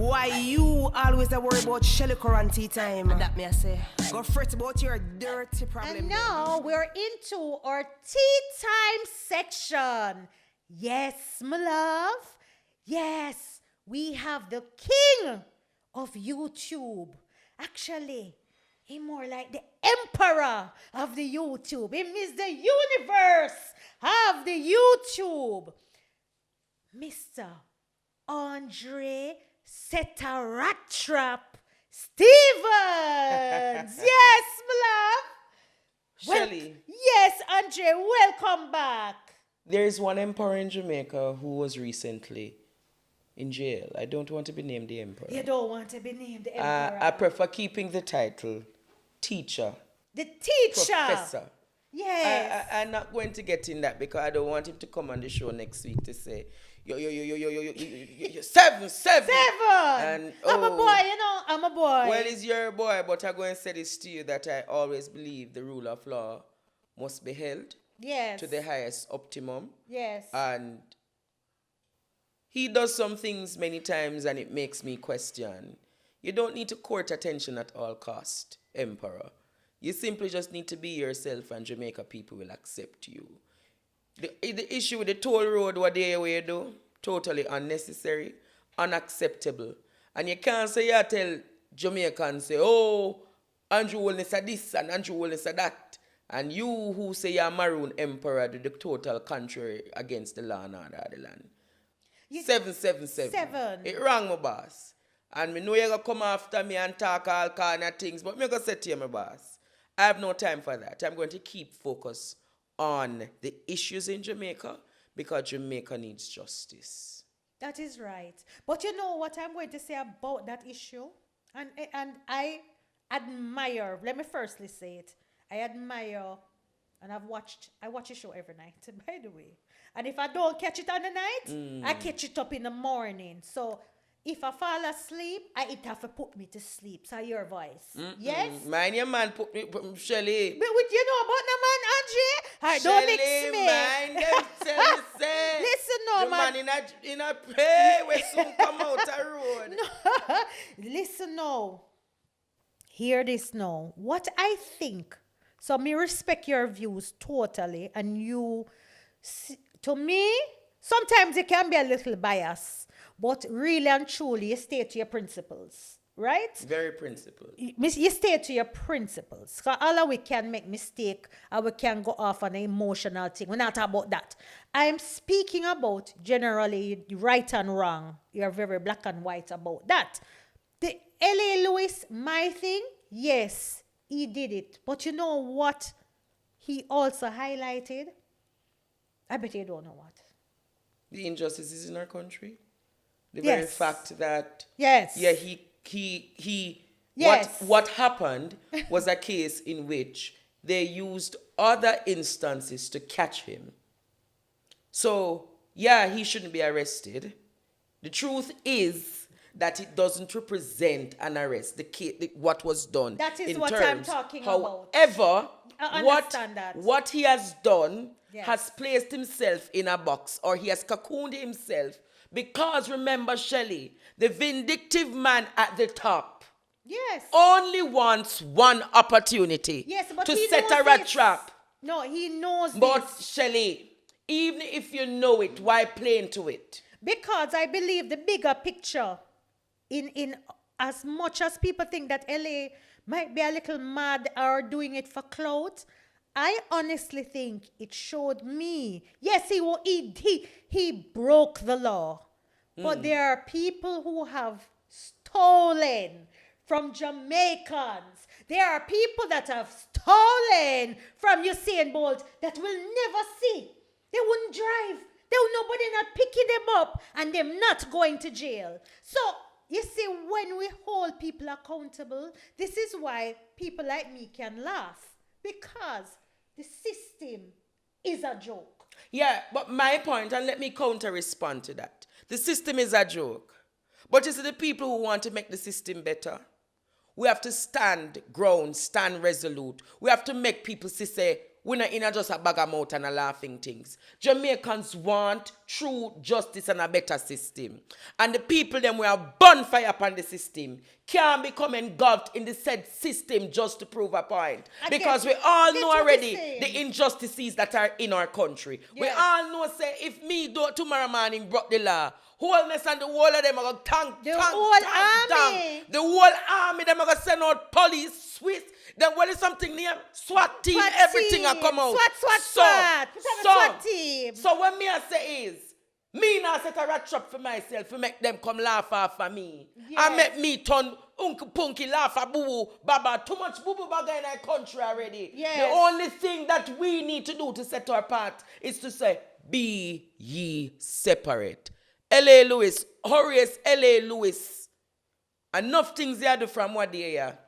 Why you always a worry about Shelly Currenty time? And that me I say. Go fret about your dirty problem. And now we're into our tea time section. Yes, my love. Yes, we have the king of YouTube. Actually, he more like the emperor of the YouTube. He is the universe of the YouTube. Mr. Andre Setaratrap Stevens. Yes, my love. Shelly. Yes, Andre, welcome back. There is one emperor in Jamaica who was recently in jail. I don't want to be named the emperor. You don't want to be named the emperor. I prefer keeping the title teacher. The teacher. Professor. Yes. I'm not going to get in that because I don't want him to come on the show next week to say, yo, seven. And, I'm a boy, I'm a boy. Well, he's your boy, but I'm going to say this to you that I always believe the rule of law must be held to the highest optimum. Yes. And he does some things many times and it makes me question. You don't need to court attention at all cost, Emperor. You simply just need to be yourself and Jamaica people will accept you. The issue with the toll road, what they do, totally unnecessary, unacceptable. And you can't say, you tell Jamaicans, say, oh, Andrew Wilness are this and Andrew Wilness are that. And you who say you're Maroon Emperor do the total contrary against the law and order of the land. 777. It wrong, my boss. And me know you're going to come after me and talk all kind of things, but me going to say to you, my boss, I have no time for that. I'm going to keep focus on the issues in Jamaica because Jamaica needs justice. That is right. But you know what I'm going to say about that issue? And I admire, let me firstly say it, I admire, and I watch a show every night, by the way. And if I don't catch it on the night, I catch it up in the morning. So if I fall asleep, it have to put me to sleep. So your voice. Yes? Mind your man, Shelly. But what you know about the man, Andre? Don't mix me. Mind them, tell me, say. Listen, no, the man. in a pray, we soon come out the road. No. Listen, no. Hear this now. What I think, so me respect your views totally, and you, to me, sometimes it can be a little biased, but really and truly, you stay to your principles, right? Very principled. You stay to your principles. Because all of we can make mistake, and we can go off on an emotional thing. We're not about that. I'm speaking about generally right and wrong. You're very black and white about that. The L.A. Lewis, my thing, yes, he did it. But you know what he also highlighted? I bet you don't know what. The injustices in our country. The Yes. very fact that Yes. yeah, he Yes. what happened was a case in which they used other instances to catch him. So, yeah, he shouldn't be arrested. The truth is that it doesn't represent an arrest, what was done. That is in what terms. I'm talking about. However, I understand that. what he has done Yes. has placed himself in a box, or he has cocooned himself, because remember, Shelley, the vindictive man at the top Yes. only wants one opportunity Yes, but to he set knows a this. trap. No, he knows But this. Shelley, even if you know it, why play into it? Because I believe the bigger picture, in as much as people think that LA might be a little mad or doing it for clout, I honestly think it showed me. Yes, he broke the law, but there are people who have stolen from Jamaicans. There are people that have stolen from Usain Bolt that will never see. They wouldn't drive. There was nobody not picking them up and them not going to jail. So, you see, when we hold people accountable, this is why people like me can laugh. Because the system is a joke. Yeah, but my point, and let me counter-respond to that. The system is a joke. But you see, the people who want to make the system better, we have to stand ground, stand resolute. We have to make people say, we're not in a just a bag of mouth and a laughing things. Jamaicans want true justice and a better system. And the people them we have bonfire upon the system can't become engulfed in the said system just to prove a point. Because we all know already the injustices that are in our country. Yes. We all know, say, if me do tomorrow morning broke the law, wholeness and the whole of them are going to tank. The whole army, them are going to send out police, Swiss. Then what is something near? SWAT team, everything will come out. SWAT team. So what me I say is, me not set a rat trap for myself to make them come laugh off of me. Yes. And make me turn uncle punky laugh at boo baba. Too much boo baga in our country already. Yes. The only thing that we need to do to set our part is to say, be ye separate. L.A. Lewis, Horace L.A. Lewis. Enough things they do from what they are.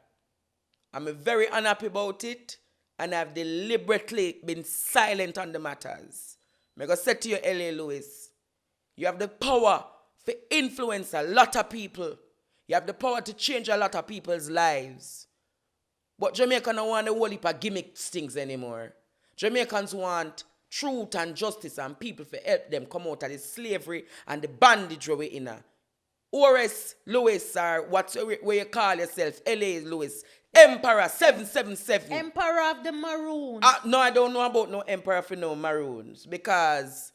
I'm very unhappy about it, and I've deliberately been silent on the matters. I'm going to say to you, L.A. Lewis, you have the power to influence a lot of people. You have the power to change a lot of people's lives. But Jamaicans don't want the whole heap of gimmick things anymore. Jamaicans want truth and justice and people to help them come out of the slavery and the bondage we're in. Horace Lewis, or where you call yourself, L.A. Lewis, Emperor 777. Emperor of the Maroons. No, I don't know about no Emperor for no Maroons, because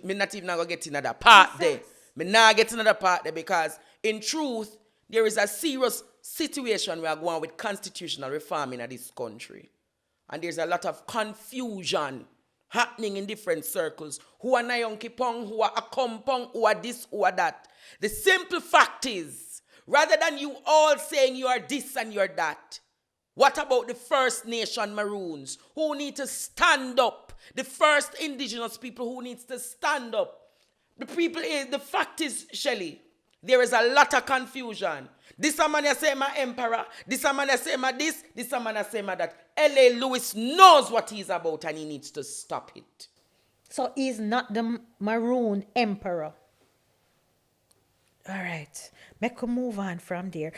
me not even going to get another part there. Me not get another part there, because in truth, there is a serious situation we are going with constitutional reform in this country. And there's a lot of confusion happening in different circles. Who are Nayonki Pong, who are Akompong, who are this, who are that. The simple fact is, rather than you all saying you are this and you are that, what about the First Nation Maroons who need to stand up? The first indigenous people who needs to stand up. The fact is, Shelley, there is a lot of confusion. This a man say my emperor, this a man say my this a man say my that. L.A. Lewis knows what he's about and he needs to stop it. So he's not the Maroon Emperor. All right. Make a move on from there.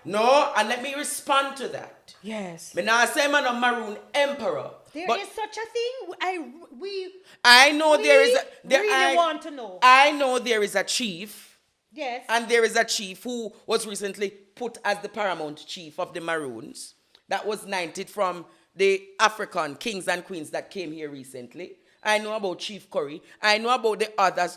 No, and let me respond to that. Yes. Me now say man a Maroon Emperor. There is such a thing. I know there is I want to know. I know there is a chief. Yes. And there is a chief who was recently put as the paramount chief of the Maroons. That was knighted from the African kings and queens that came here recently. I know about Chief Curry. I know about the other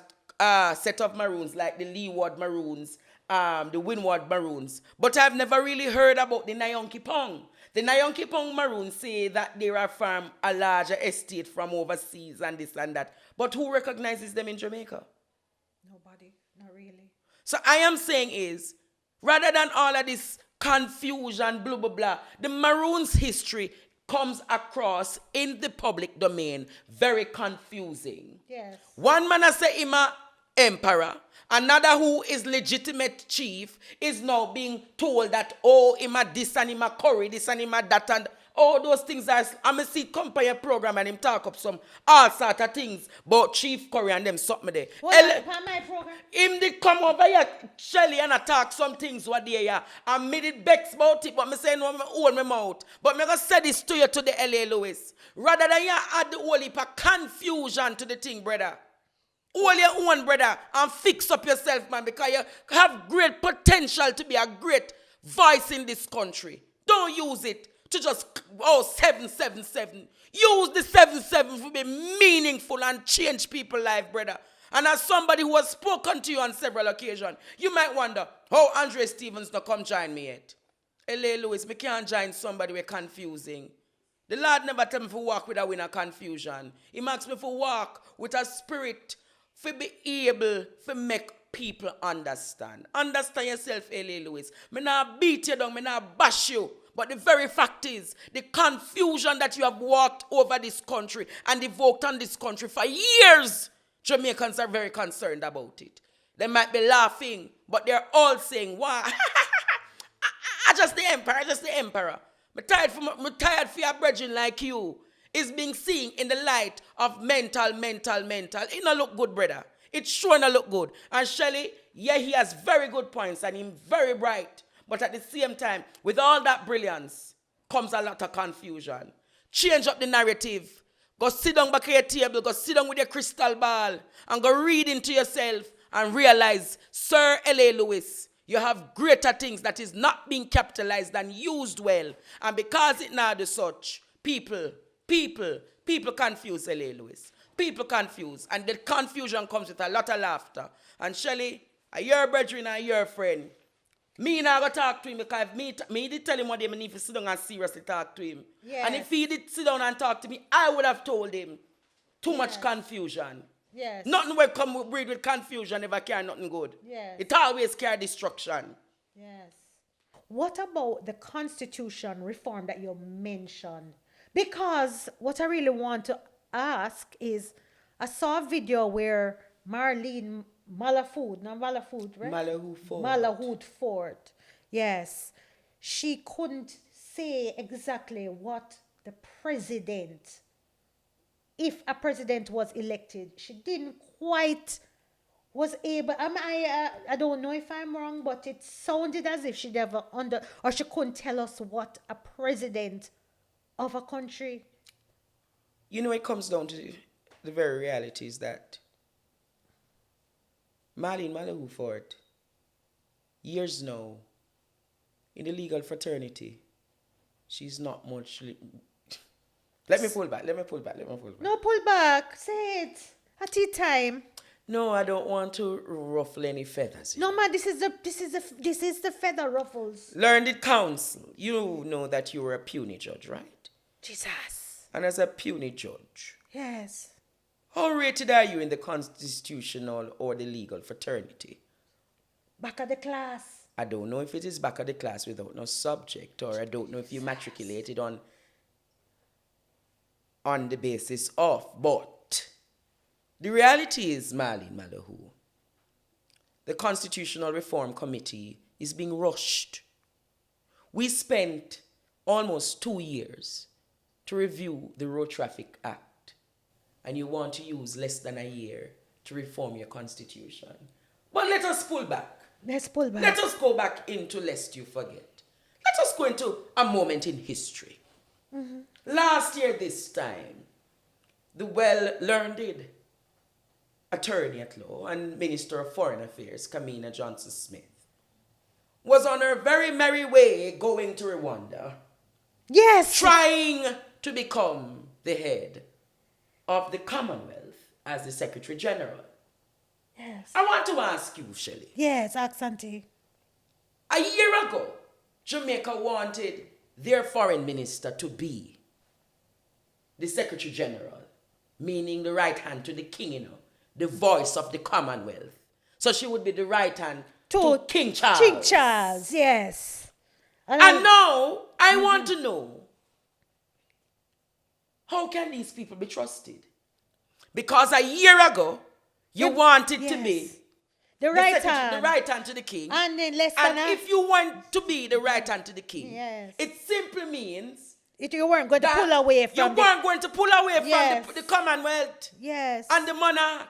set of Maroons, like the Leeward Maroons, the Windward Maroons. But I've never really heard about the Nayonki Pong. The Nayonki Pong Maroons say that they are from a larger estate from overseas and this and that. But who recognizes them in Jamaica? Nobody. Not really. So I am saying is, rather than all of this confusion, blah, blah, blah, the Maroons' history comes across in the public domain very confusing. Yes. One man has said him a emperor. Another who is legitimate chief is now being told that, oh, him a this and him a curry, this and him a that, and all those things. I'm a see company program and him talk up some all sort of things about Chief Curry and them something there. What my program? Him did come over here, Shelly, and attack some things what they are. And me did vex about it, but me say no, me hold my mouth. But me gonna say this to you to the L.A. Lewis. Rather than you add the whole heap of confusion to the thing, brother. Hold your own, brother, and fix up yourself, man, because you have great potential to be a great voice in this country. Don't use it to just, 777. Use the 77 to be meaningful and change people's life, brother. And as somebody who has spoken to you on several occasions, you might wonder, how Andre Stevens not come join me yet? L.A. Lewis, me can't join somebody with confusing. The Lord never tell me to walk with a winner confusion. He asks me to walk with a spirit to be able to make people understand. Understand yourself, L.A. Lewis. Me not beat you down, me not bash you. But the very fact is, the confusion that you have walked over this country and evoked on this country for years, Jamaicans are very concerned about it. They might be laughing, but they're all saying, why? I just the emperor. I'm tired for your brethren like you is being seen in the light of mental. It don't look good, brother. It's sure not look good. And Shelley, yeah, he has very good points and he's very bright. But at the same time, with all that brilliance, comes a lot of confusion. Change up the narrative. Go sit down back at your table. Go sit down with your crystal ball. And go read into yourself and realize, Sir L.A. Lewis, you have greater things that is not being capitalized and used well. And because it now does such, people confuse L.A. Lewis. People confuse. And the confusion comes with a lot of laughter. And Shelly, your brethren and your friend, me now go talk to him because me did tell him what they need to sit down and seriously talk to him. Yes. And if he did sit down and talk to me, I would have told him too much confusion. Yes. Nothing will come breed with confusion never carry nothing good. Yes. It always carry destruction. Yes. What about the constitution reform that you mentioned? Because what I really want to ask is, I saw a video where Marlene Malafood, right? Malahood Fort. Yes. She couldn't say exactly what the president, if a president was elected, she didn't quite was able. I don't know if I'm wrong, but it sounded as if she never or she couldn't tell us what a president of a country. You know, it comes down to the very reality is that Marlene Malahood Fort, years now, in the legal fraternity, she's not much. Let me pull back. No, pull back. Say it. At tea time. No, I don't want to ruffle any feathers. No, man, this is the feather ruffles. Learned counsel. You know that you were a puny judge, right? Jesus. And as a puny judge, Yes. how rated are you in the constitutional or the legal fraternity? Back of the class. I don't know if it is back of the class without no subject, or I don't know if you matriculated on the basis of, but the reality is, Marlene Malahood, the Constitutional Reform Committee is being rushed. We spent almost 2 years to review the Road Traffic Act, and you want to use less than a year to reform your constitution. But let us pull back. Let's pull back. Let us go back into Lest You Forget. Let us go into a moment in history. Mm-hmm. Last year this time, the well-learned attorney at law and Minister of Foreign Affairs, Kamina Johnson-Smith, was on her very merry way going to Rwanda. Yes. Trying to become the head of the Commonwealth as the Secretary General. Yes. I want to ask you, Shelley. Yes, ask Auntie. A year ago, Jamaica wanted their foreign minister to be the Secretary General, meaning the right hand to the king, you know, the voice of the Commonwealth. So she would be the right hand to King Charles. King Charles, yes. And now, I want to know, how can these people be trusted? Because a year ago, you wanted to be the right hand to the king. And then if you want to be the right hand to the king, yes, it simply means you weren't going to pull away from the Commonwealth, yes, and the monarch.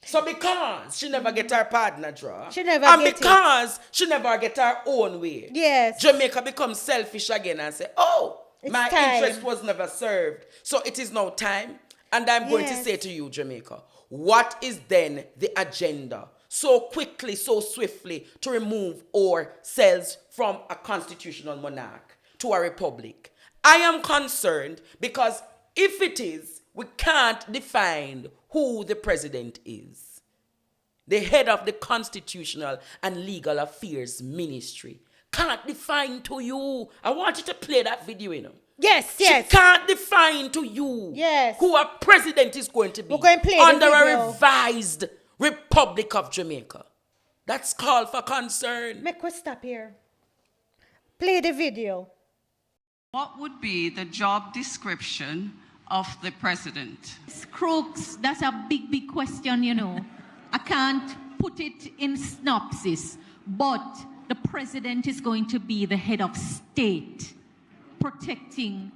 So because she never get her partner draw, she never get her own way, yes, Jamaica becomes selfish again and say, oh, my interest was never served. So it is now time. And I'm going to say to you, Jamaica, what is then the agenda so quickly, so swiftly to remove ourselves from a constitutional monarch to a republic? I am concerned because if it is, we can't define who the president is. The head of the Constitutional and Legal Affairs Ministry can't define to you. I want you to play that video, you know. Yes. She can't define to you who a president is going to be under a revised Republic of Jamaica. That's call for concern. Make us stop here. Play the video. What would be the job description of the president? Crooks, that's a big question, you know. I can't put it in synopsis, but the president is going to be the head of state. Protecting,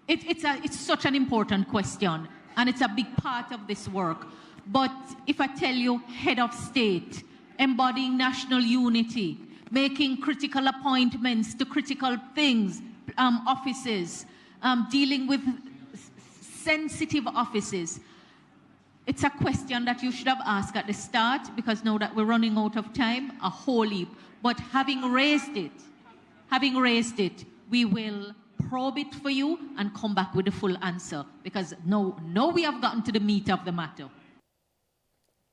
it's such an important question, and it's a big part of this work. But if I tell you head of state, embodying national unity, making critical appointments to critical things, offices, dealing with sensitive offices. It's a question that you should have asked at the start, because now that we're running out of time, a whole heap. But having raised it, we will probe it for you and come back with the full answer, because now we have gotten to the meat of the matter.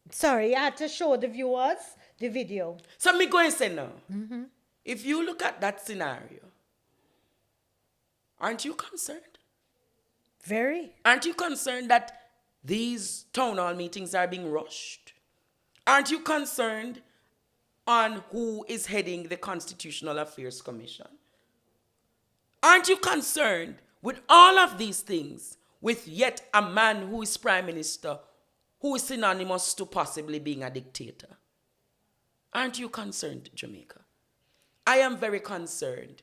Sorry, I had to show the viewers the video. So me go and say now, if you look at that scenario, aren't you concerned? Very. Aren't you concerned that these town hall meetings are being rushed? Aren't you concerned on who is heading the Constitutional Affairs Commission? Aren't you concerned with all of these things, with yet a man who is Prime Minister, who is synonymous to possibly being a dictator? Aren't you concerned, Jamaica? I am very concerned,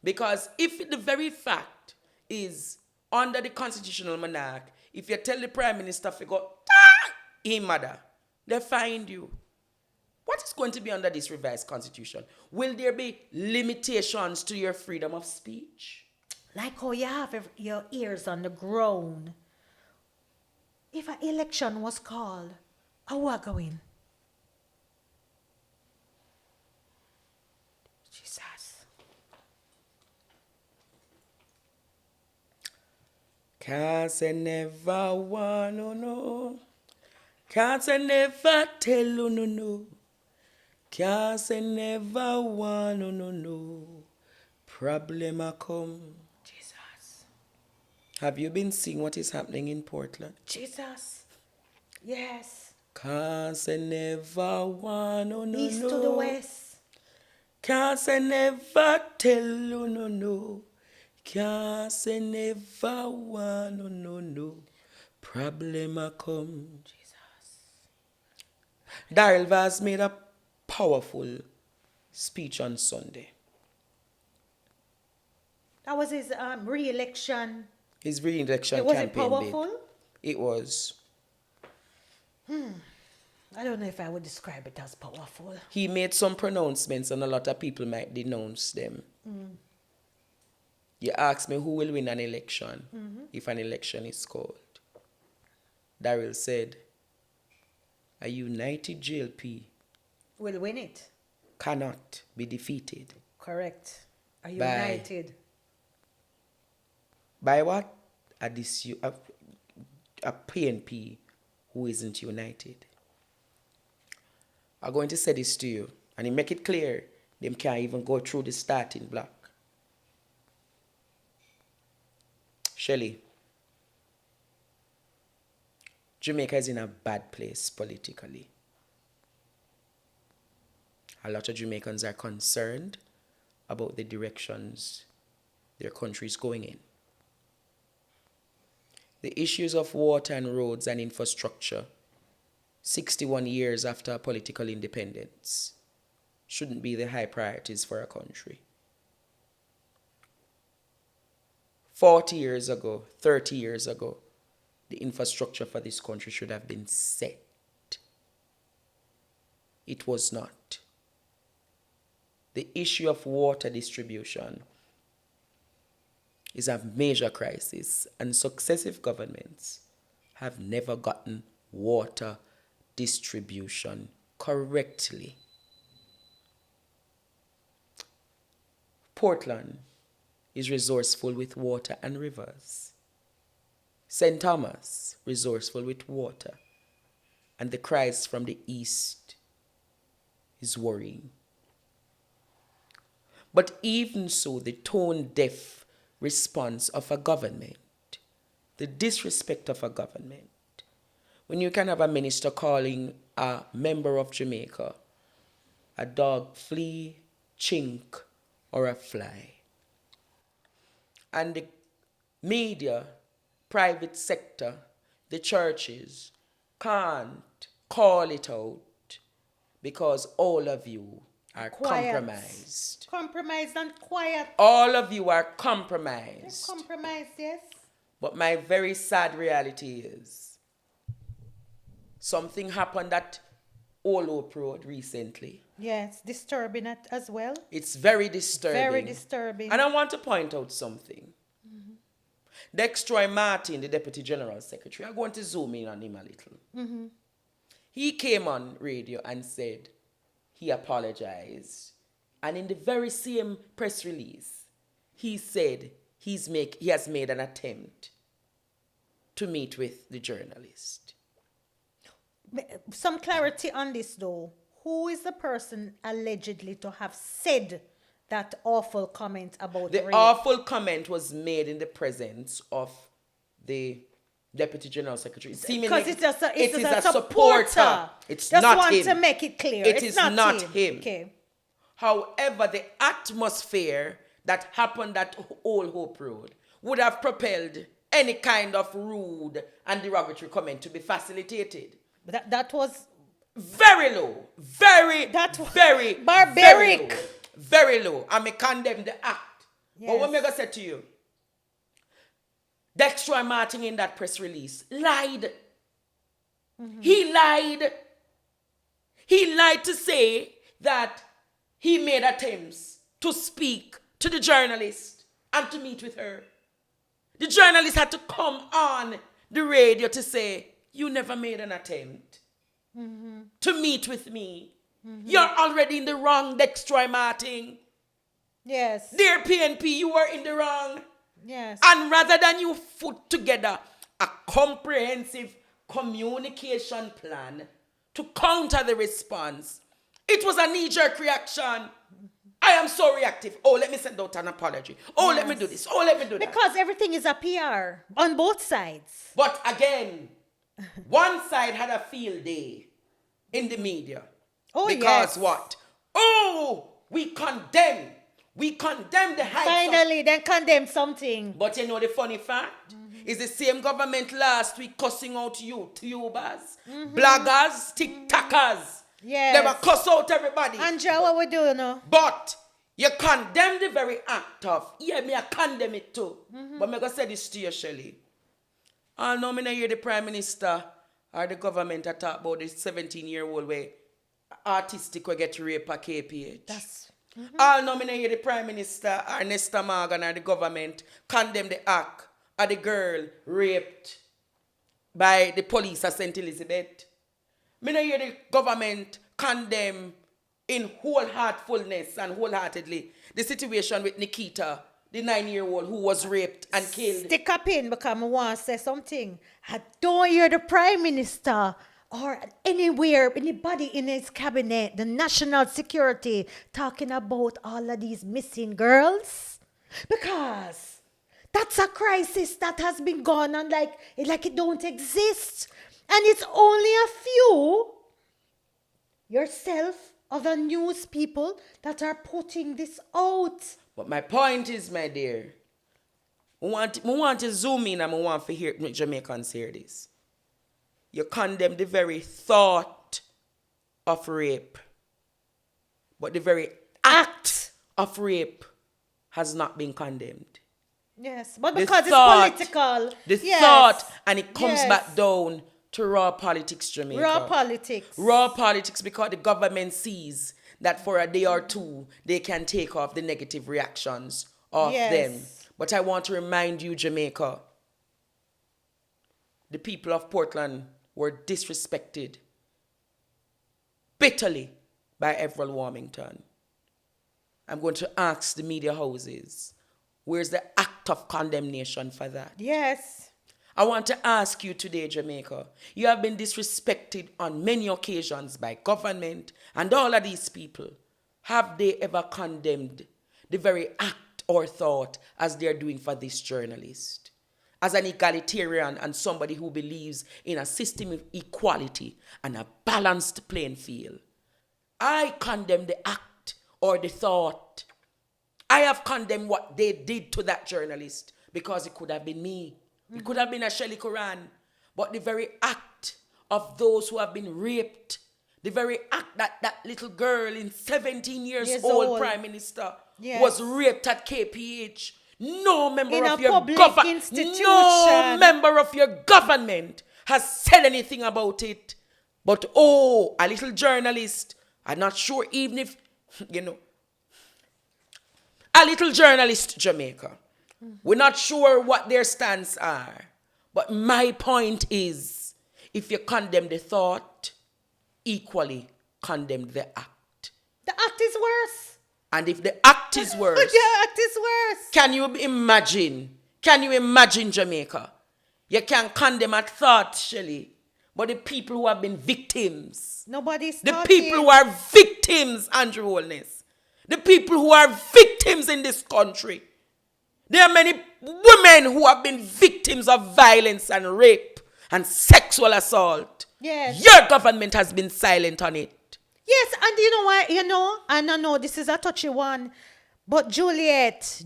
because if the very fact is under the constitutional monarch, if you tell the Prime Minister to go, mother, they find you. What is going to be under this revised constitution? Will there be limitations to your freedom of speech? Like how you have your ears on the ground. If an election was called, how are we going? Jesus. Can't say never want to know. Can't say never tell you no. Can't say never want to know. Problem a come. Jesus. Have you been seeing what is happening in Portland? Jesus. Yes. Can't say never want to know. East to the west. Can't say never tell you no. Can't say never want to know. Problem a come. Jesus. Vybz made a powerful speech on Sunday. That was his re-election. His re-election Was campaign. it powerful? Bid. It was. I don't know if I would describe it as powerful. He made some pronouncements and a lot of people might denounce them. You ask me who will win an election if an election is called. Daryl said, a united GLP Will win it. cannot be defeated. Correct. Are you By- united? By what? A PNP who isn't united. I'm going to say this to you, and make it clear, them can't even go through the starting block. Shelley, Jamaica is in a bad place politically. A lot of Jamaicans are concerned about the directions their country is going in. The issues of water and roads and infrastructure, 61 years after political independence, shouldn't be the high priorities for a country. 40 years ago, 30 years ago, the infrastructure for this country should have been set. It was not. The issue of water distribution is a major crisis, and successive governments have never gotten water distribution correctly. Portland is resourceful with water and rivers. St. Thomas, resourceful with water. And the cries from the east is worrying. But even so, the tone-deaf response of a government, the disrespect of a government, when you can have a minister calling a member of Jamaica a dog, flea, chink, or a fly, and the media, private sector, the churches can't call it out because all of you are compromised. Compromised and quiet. All of you are compromised. Compromised, yes. But my very sad reality is something happened at Old Hope Road recently. Yes, disturbing it as well. It's very disturbing. Very disturbing. And I want to point out something. Dextroy Martin, the Deputy General Secretary, I'm going to zoom in on him a little. He came on radio and said he apologized. And in the very same press release, he said he has made an attempt to meet with the journalist. Some clarity on this, though. Who is the person allegedly to have said that awful comment about The rape? awful comment was made in the presence of the Deputy General Secretary. Because it's just it is a a supporter. It's Just not want him. to make it clear. It It's is not him. Okay. However, the atmosphere that happened at Old Hope Road would have propelled any kind of rude and derogatory comment to be facilitated. That was Very low. Very, That was very, barbaric. Very low. And I condemn the act. But what Yes. I'm going to say to you, Dextroy Martin in that press release lied. He lied. He lied to say that he made attempts to speak to the journalist and to meet with her. The journalist had to come on the radio to say, you never made an attempt to meet with me. You're already in the wrong, Dextroy Martin. yes. Dear PNP, you were in the wrong. Yes. And rather than you put together a comprehensive communication plan to counter the response, it was a knee-jerk reaction. I am so reactive. Oh, let me send out an apology. Oh, let me do this. Oh, let me do that. Because everything is a PR on both sides. But again, one side had a field day in the media. Oh, because yes. what? Oh, we condemn the heights of. Finally, then condemn something. But you know the funny fact? Is the same government last week cussing out YouTubers, bloggers, TikTokers. Yes. They were cuss out everybody. Andrea, what we do now? But you condemn the very act of, yeah, me I condemn it too. But me go say this to you, Shelley. I know me not hear the Prime Minister or the government talk about this 17-year-old way artistic will get raped at KPH. That's All know me not hear the Prime Minister or Nesta Morgan or the government condemn the act of the girl raped by the police at St. Elizabeth. Me not hear the government condemn in wholeheartedness and wholeheartedly the situation with Nikita, the 9-year-old who was raped and killed. stick up in because I want to say something. I don't hear the Prime Minister or anywhere, anybody in his cabinet, the national security, talking about all of these missing girls. Because that's a crisis that has been going on like it don't exist. And it's only a few, yourself, other news people, that are putting this out. But my point is, my dear, I want to zoom in and I want to hear Jamaicans hear this. You condemn the very thought of rape, but the very act of rape has not been condemned. Yes, but The because thought- it's political. The yes, thought, and it comes yes. back down to raw politics, Jamaica. Raw politics. Raw politics, because the government sees that for a day or two, they can take off the negative reactions of Yes. them. But I want to remind you, Jamaica, the people of Portland were disrespected bitterly by Everett Warmington. I'm going to ask the media houses, where's the act of condemnation for that? Yes. I want to ask you today, Jamaica, you have been disrespected on many occasions by government and all of these people. Have they ever condemned the very act or thought as they're doing for this journalist? As an egalitarian and somebody who believes in a system of equality and a balanced playing field, I condemn the act or the thought. I have condemned what they did to that journalist because it could have been me. It could have been a Shelley Quran. But the very act of those who have been raped, the very act that that little girl in 17 years old, Prime Minister, Yes. was raped at KPH. No member In of a your public government, institution. no member of your government has said anything about it. But oh, a little journalist, I'm not sure even if, a little journalist, Jamaica, We're not sure what their stance are. But my point is, if you condemn the thought, equally condemn the act. The act is worse. And if the act is worse, The act is worse. can you imagine? Can you imagine Jamaica? You can condemn a thought, Shelley, but the people who have been victims, Nobody's the talking. people who are victims, Andrew Holness, the people who are victims in this country, there are many women who have been victims of violence and rape and sexual assault. Yes. Your government has been silent on it. Yes, and you know why? And I know this is a touchy one, but Juliet,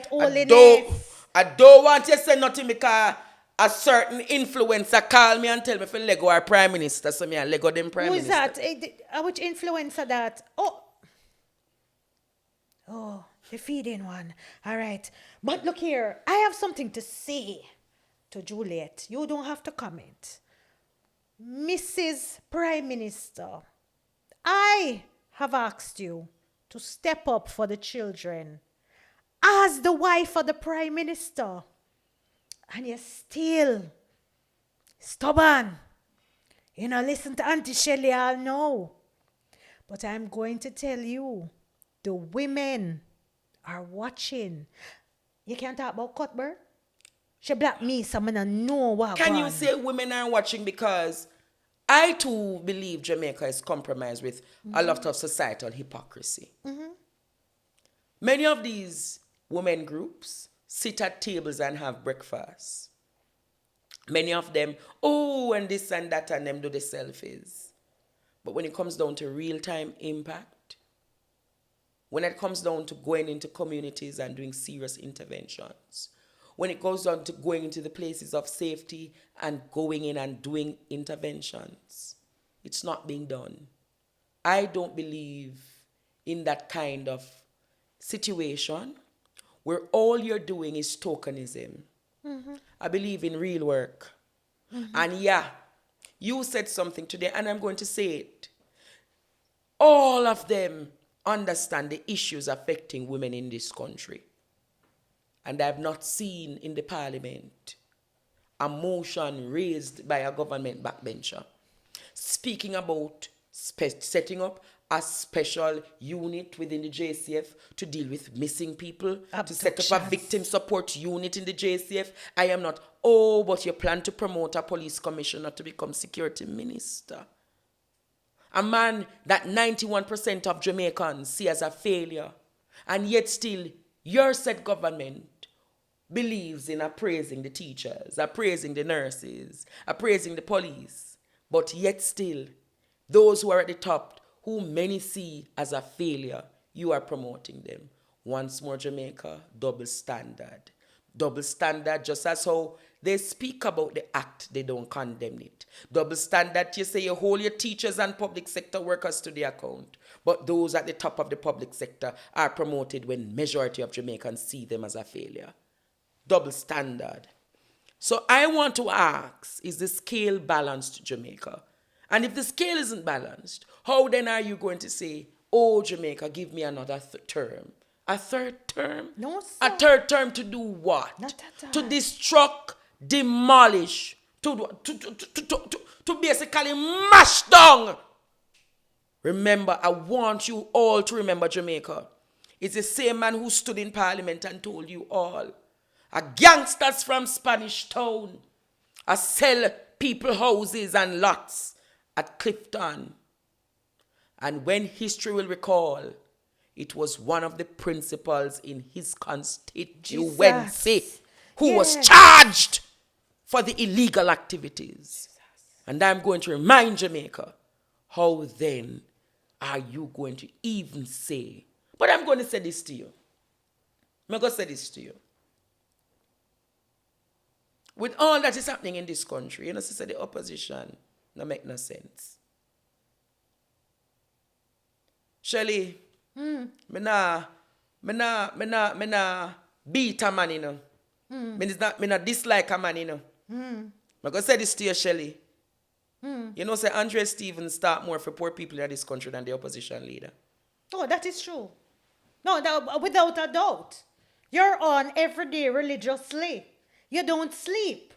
holiness. I don't want you to say nothing because a certain influencer call me and tell me for Lego our prime minister, so me and Lego them prime Who is minister. that? Which influencer that? Oh, the feeding one. All right. But look here, I have something to say to Juliet. You don't have to comment. Mrs. Prime Minister, I have asked you to step up for the children as the wife of the Prime Minister. And you're still stubborn. Listen to Auntie Shelley, I'll know. But I'm going to tell you, the women are watching. You can't talk about Cuthbert. She black me, so I don't know what. Can you say women are watching? Because I too believe Jamaica is compromised with a lot of societal hypocrisy. Many of these women groups sit at tables and have breakfast. Many of them, and this and that, and them do the selfies. But when it comes down to real-time impact, when it comes down to going into communities and doing serious interventions, when it goes down to going into the places of safety and going in and doing interventions, it's not being done. I don't believe in that kind of situation where all you're doing is tokenism. I believe in real work. And yeah, you said something today, and I'm going to say it. All of them understand the issues affecting women in this country. And I have not seen in the parliament a motion raised by a government backbencher speaking about setting up a special unit within the JCF to deal with missing people, to set up a victim support unit in the JCF. I am not, but you plan to promote a police commissioner to become security minister. A man that 91% of Jamaicans see as a failure, and yet still your said government believes in appraising the teachers, appraising the nurses, appraising the police, but yet still those who are at the top, who many see as a failure, you are promoting them. Once more, Jamaica, double standard. Double standard, just as how they speak about the act, they don't condemn it. Double standard, you say you hold your teachers and public sector workers to the account, but those at the top of the public sector are promoted when majority of Jamaicans see them as a failure. Double standard. So I want to ask, is the scale balanced, Jamaica? And if the scale isn't balanced, how then are you going to say, Jamaica, give me another term? A third term? No, sir. A third term to do what? Not at all. To destruct, demolish, to basically mash down. Remember, I want you all to remember Jamaica. It's the same man who stood in Parliament and told you all, a gangsters from Spanish Town, I sell people houses and lots at Clifton. And when history will recall, it was one of the principals in his constituency who was charged for the illegal activities. And I'm going to remind Jamaica, how then are you going to even say, but I'm going to say this to you. I'm going to say this to you. With all that is happening in this country, you know, sister, the opposition no make no sense. Shelley, me nah beat a man, you know. Me not dislike a man, you know. I'm gonna say this to you, Shelley. You know, say Andre Stevens start more for poor people in this country than the opposition leader. Oh, that is true. No, without a doubt. You're on every day religiously. You don't sleep.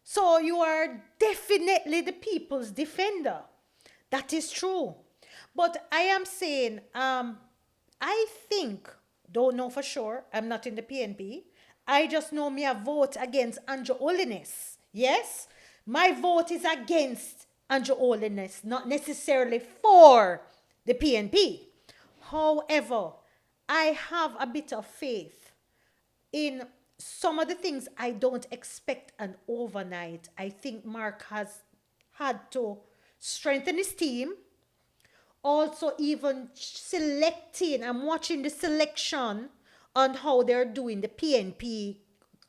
So you are definitely the people's defender. That is true. But I am saying, I think, don't know for sure, I'm not in the PNP. I just know me a vote against Andrew Holiness. Yes? My vote is against Andrew Holiness, not necessarily for the PNP. However, I have a bit of faith in some of the things I don't expect an overnight. I think Mark has had to strengthen his team. Also, even selecting, I'm watching the selection on how they're doing the PNP,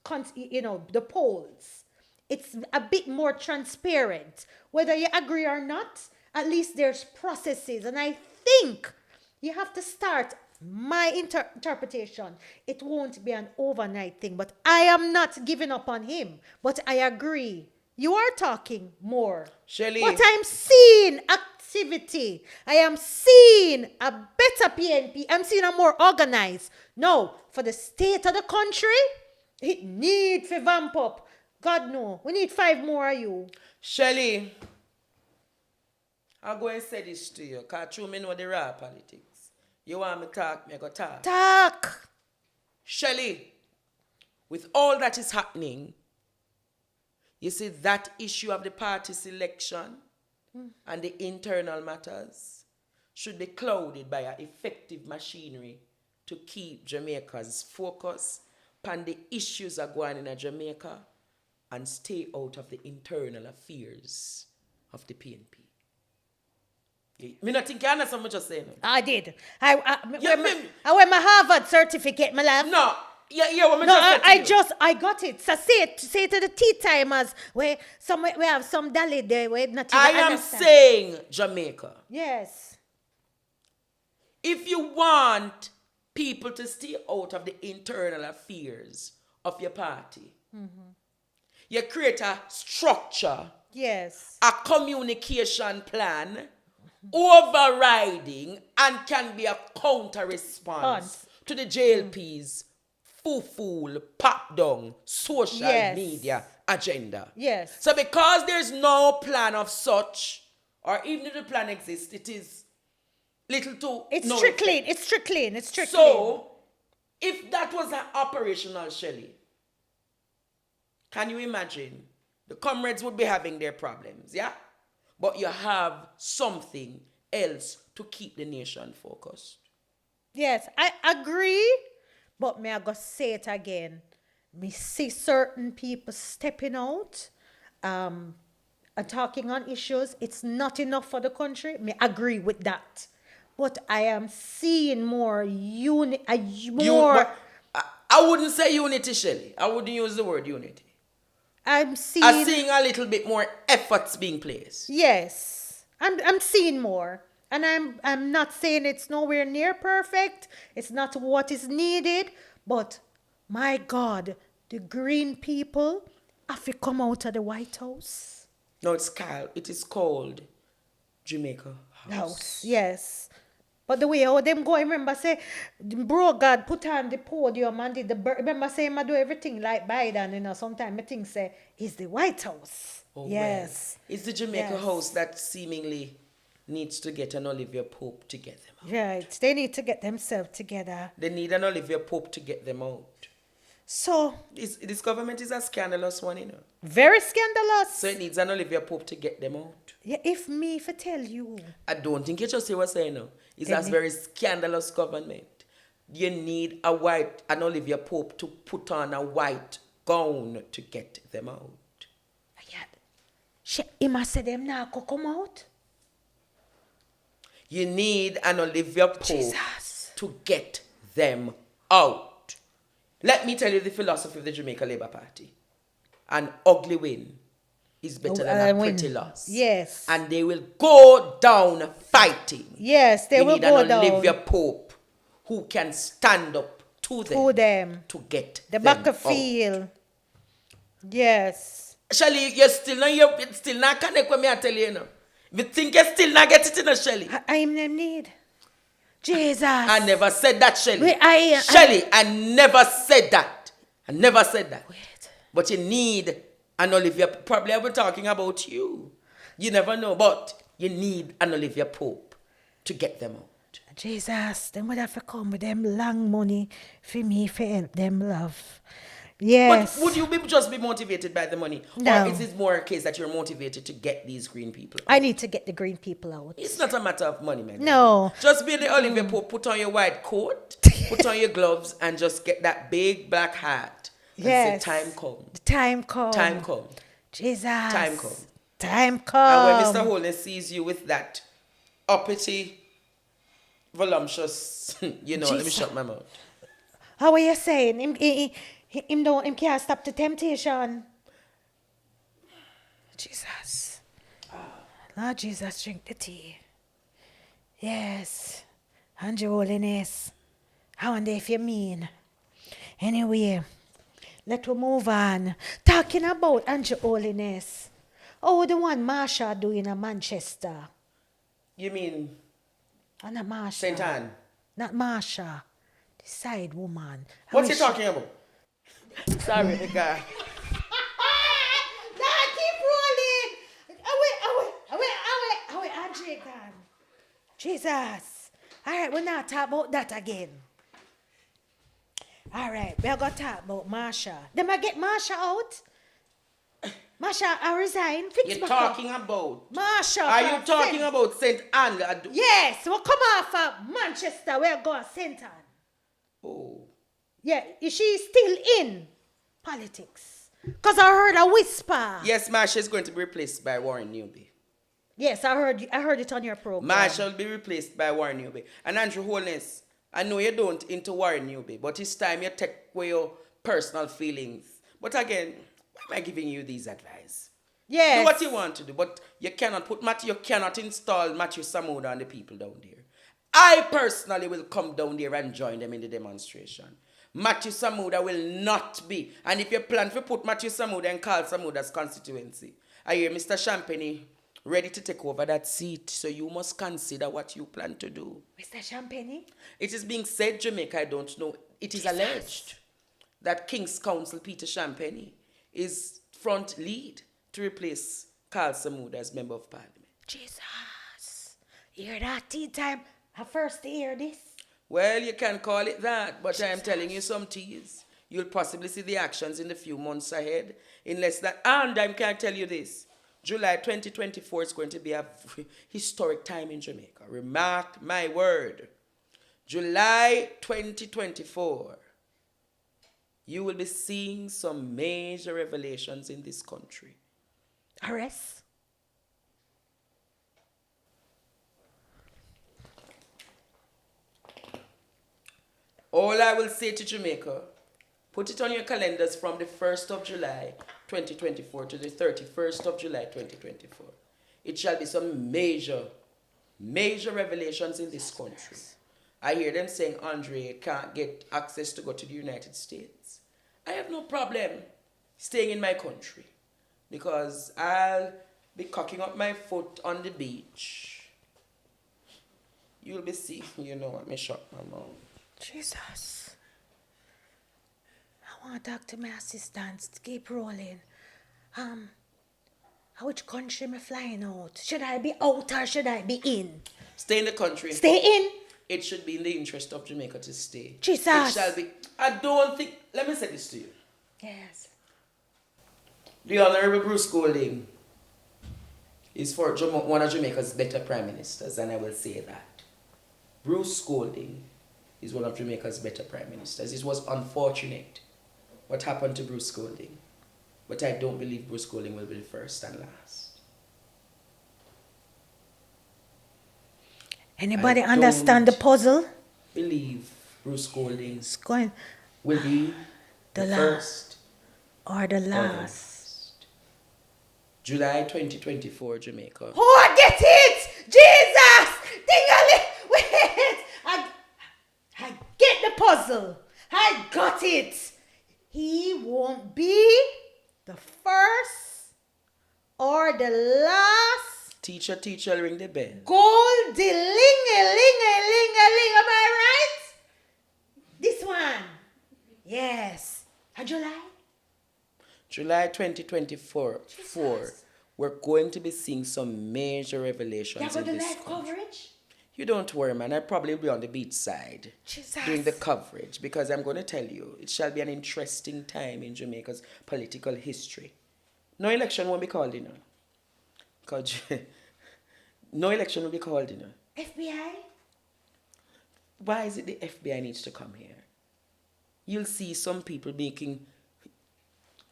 the polls. It's a bit more transparent. Whether you agree or not, at least there's processes. And I think you have to start my interpretation. It won't be an overnight thing, but I am not giving up on him. But I agree. You are talking more. Shelley. But I'm seeing activity. I am seeing a better PNP. I'm seeing a more organized. No, for the state of the country, it needs to vamp up. God no. We need 5 more of you. Shelley, I'll go and say this to you, because you know the raw politics. You want me to talk, me go talk. Talk. Shelley, with all that is happening, you see that issue of the party selection and the internal matters should be clouded by an effective machinery to keep Jamaicans focused on the issues that go on in Jamaica and stay out of the internal affairs of the PNP. Me not think you understand what you're saying. I did. Yeah, I wear my Harvard certificate, my love. No. Yeah, what me No, just said to you. I got it. So say to the tea timers where we have some dolly there where not even I am understand. saying Jamaica. Yes. If you want people to stay out of the internal affairs of your party, you create a structure, Yes. a communication plan, overriding and can be a counter response to the JLP's foo-fool, pop-down, social Yes. media agenda. Yes. So because there's no plan of such, or even if the plan exists, it is little to It's no trickling. effect. It's trickling. It's trickling. So, if that was an operational, Shelley, can you imagine? The comrades would be having their problems, yeah? But you have something else to keep the nation focused. Yes, I agree. But may I go say it again? Me see certain people stepping out, and talking on issues. It's not enough for the country. Me agree with that. But I am seeing more I wouldn't say unity, Shelley. I wouldn't use the word unity. I'm seeing. I'm seeing a little bit more efforts being placed. Yes, I'm seeing more, and I'm not saying it's nowhere near perfect. It's not what is needed, but my God, the green people have to come out of the White House. No, it is called Jamaica House. Yes. But the way how them go, I remember say, bro God put on the podium and did remember saying I do everything like Biden, sometimes I think say, it's the White House. Oh, Yes. well. It's the Jamaica Yes. House that seemingly needs to get an Olivia Pope to get them out. Right. They need to get themselves together. They need an Olivia Pope to get them out. So, This government is a scandalous one, very scandalous. So it needs an Olivia Pope to get them out. Yeah, if I tell you. I don't think you just say what's saying now. It's a very scandalous government. You need an Olivia Pope to put on a white gown to get them out. Yeah. He must say them now could come out. You need an Olivia Pope Jesus. to get them out. Let me tell you the philosophy of the Jamaica Labour Party. An ugly win is better than a pretty loss. Yes. And they will go down fighting. Yes, they You will need go an down. Olivia Pope who can stand up to them, to get the them battlefield. out. Yes. Shelley, you're still not connect with me, I tell you, If you think you still not get it in a Shelley. I'm in need. Jesus. I never said that, Shelly. Wait, Shelly, I never said that. I never said that. Wait. But you need an Olivia. Probably I was talking about you. You never know, but you need an Olivia Pope to get them out. Jesus, them would have to come with them long money for me for help them love. Yes. But would you just be motivated by the money? No. Or is it more a case that you're motivated to get these green people out? I need to get the green people out. It's not a matter of money, man. No. Just be the Olivia Pope, put on your white coat, put on your gloves, and just get that big black hat. And Yes. say, time come. The time come. Time come. Jesus. Time come. Time come. And when Mr. Holness sees you with that uppity, voluptuous, let me Jesus. shut my mouth. How are you saying? Him can't stop the temptation. Jesus. Lord Jesus, drink the tea. Yes. And your holiness. I wonder if you mean. Anyway, let's move on. Talking about Andrew Holiness. Oh, the one Marsha doing in Manchester. You mean Oh, not Marsha. St. Anne? Not Marsha. The side woman. What's he talking about? Sorry, the guy. Nah, keep rolling. Away, Andre, God. Jesus. All right, we're not talking about that again. All right, we're going to talk about Marsha. Then I get Marsha out. Marsha, I resign. Fix You're my talking about. Marsha. Are you talking about St. Anne? Yes, we'll come off of Manchester. We're going to St. Anne. Oh. Yeah, is she still in politics? Because I heard a whisper. Yes, Marsha is going to be replaced by Warren Newby. Yes, I heard it on your program. Marsha will be replaced by Warren Newby. And Andrew Holness, I know you don't into Warren Newby, but it's time you take away your personal feelings. But again, why am I giving you these advice? Yes. Do what you want to do, but you cannot install Matthew Samuda and the people down there. I personally will come down there and join them in the demonstration. Matthew Samuda will not be. And if you plan to put Matthew Samuda in Carl Samuda's constituency, I hear Mr. Champagne ready to take over that seat. So you must consider what you plan to do. Mr. Champagne? It is being said, Jamaica, I don't know. It is alleged that King's Counsel Peter Champagne is front lead to replace Carl Samuda as Member of Parliament. Jesus. Hear that tea time? I first hear this. Well, you can call it that, but I am telling you some teas. You'll possibly see the actions in the few months ahead. And I can tell you this. July 2024 is going to be a historic time in Jamaica. Remark my word. July 2024. You will be seeing some major revelations in this country. Arrest? All I will say to Jamaica, put it on your calendars from the 1st of July 2024 to the 31st of July 2024. It shall be some major revelations in this country. I hear them saying Andre can't get access to go to the United States. I have no problem staying in my country because I'll be cocking up my foot on the beach. You'll be seeing, let me shut my mouth. Jesus. I want to talk to my assistants to keep rolling. Which country am I flying out? Should I be out or should I be in? Stay in the country. Stay in? It should be in the interest of Jamaica to stay. Jesus. It shall be. I don't think. Let me say this to you. Yes. The Honorable Bruce Golding is for one of Jamaica's better prime ministers, and I will say that. Bruce Golding is one of Jamaica's better prime ministers. It was unfortunate what happened to Bruce Golding, but I don't believe Bruce Golding will be the first and last. Anybody understand the puzzle? Believe Bruce Golding It's going will be the first or the or the last. last. July 2024, Jamaica. Oh, I get it! Jesus! Wait! I get the puzzle. I got it. He won't be the first or the last. Teach teacher will ring the bell. Goldie-ling-a-ling-a-ling-a-ling. Am I right? This one. Yes. And July? July 2024, Jesus. we're going to be seeing some major revelations You're going in to this live country. coverage? You don't worry, man. I'll probably be on the beach side Jesus. doing the coverage because I'm going to tell you, it shall be an interesting time in Jamaica's political history. No election won't be called, you know. Because no election will be called, you know. FBI? Why is it the FBI needs to come here? You'll see some people making...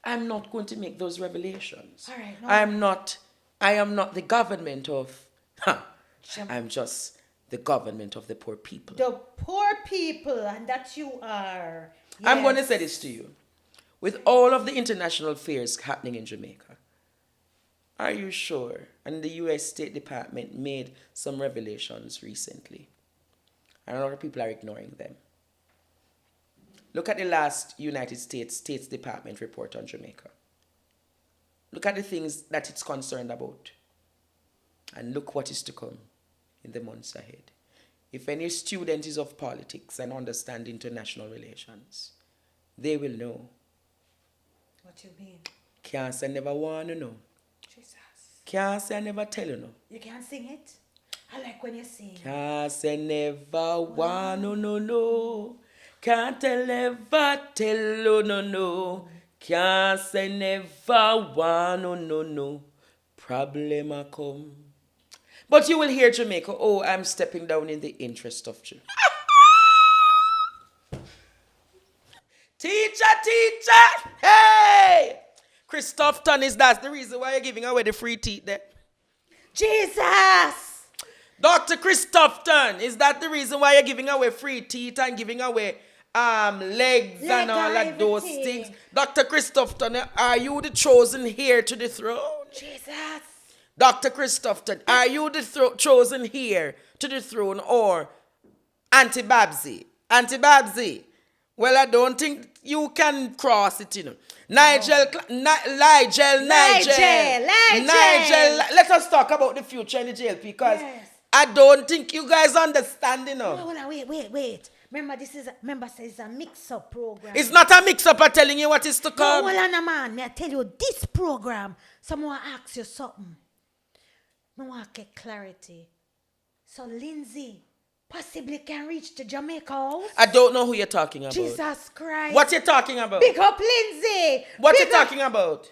I'm not going to make those revelations. All right, no. I am not the government of... I'm just the government of the poor people. The poor people, and that you are. I'm going to Yes. say this to you. With all of the international affairs happening in Jamaica, are you sure? And the U.S. State Department made some revelations recently. And a lot of people are ignoring them. Look at the last United States Department report on Jamaica. Look at the things that it's concerned about. And look what is to come in the months ahead. If any student is of politics and understand international relations, they will know. What you mean? Can't say never want to know. Jesus. Can't say never tell you know. You can't sing it? I like when you sing. Can't say never want to know, no. Can't tell never tell you no, no. Can't say never want to know, no. Problem a come. But you will hear Jamaica, oh, I'm stepping down in the interest of Jamaica. Teacher, hey! Christopherton is that's the reason why you're giving away the free teeth there. Jesus! Dr. Christopherton, is that the reason why you're giving away free teeth and giving away legs and all of those everything. things? Dr. Christopherton, are you the chosen heir to the throne? Jesus! Dr. Christopherton, are you the chosen heir to the throne or Auntie Babsy? Auntie Babsy, well, I don't think you can cross it, you know. Nigel. Let us talk about the future in the JLP because Yes. I don't think you guys understand, you know. Hold on, wait. Remember, says it's a mix-up program. It's not a mix-up, I'm telling you what is to No, come. hold on, man. May I tell you, this program, someone asks you something. I want to get clarity. So, Lindsay possibly can reach the Jamaica house? I don't know who you're talking about. Jesus Christ. What you talking about? Big up Lindsay. What you Big up- talking about?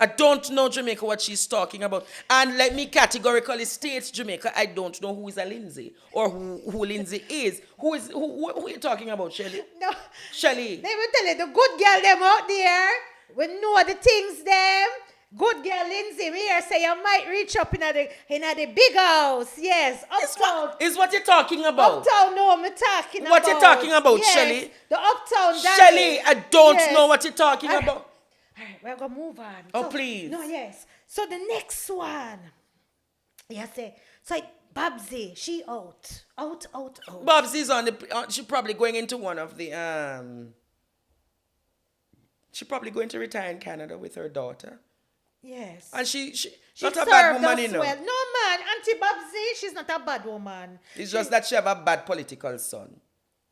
I don't know Jamaica what she's talking about. And let me categorically state Jamaica, I don't know who is a Lindsay or who Lindsay is. Who are you talking about, Shelly? No. Shelly. They will tell you, the good girl them out there, we know the things them. Good girl Lindsay, me here say you might reach up in the big house. Yes, uptown. Is what you're talking about. Uptown, no, I'm talking about. What you talking about, yes, Shelly? The uptown daddy. Shelly, I don't Yes. know what you're talking All right. about. All right, we're going to move on. Oh, please. No, yes. So the next one. Yes, so Babsy, she out. Out. Bobsy's on the. She's probably going into one of the. She's probably going to retire in Canada with her daughter. Yes. And she She not a bad served woman, us you know. well. No, man. Auntie Babsy, she's not a bad woman. It's just that she have a bad political son.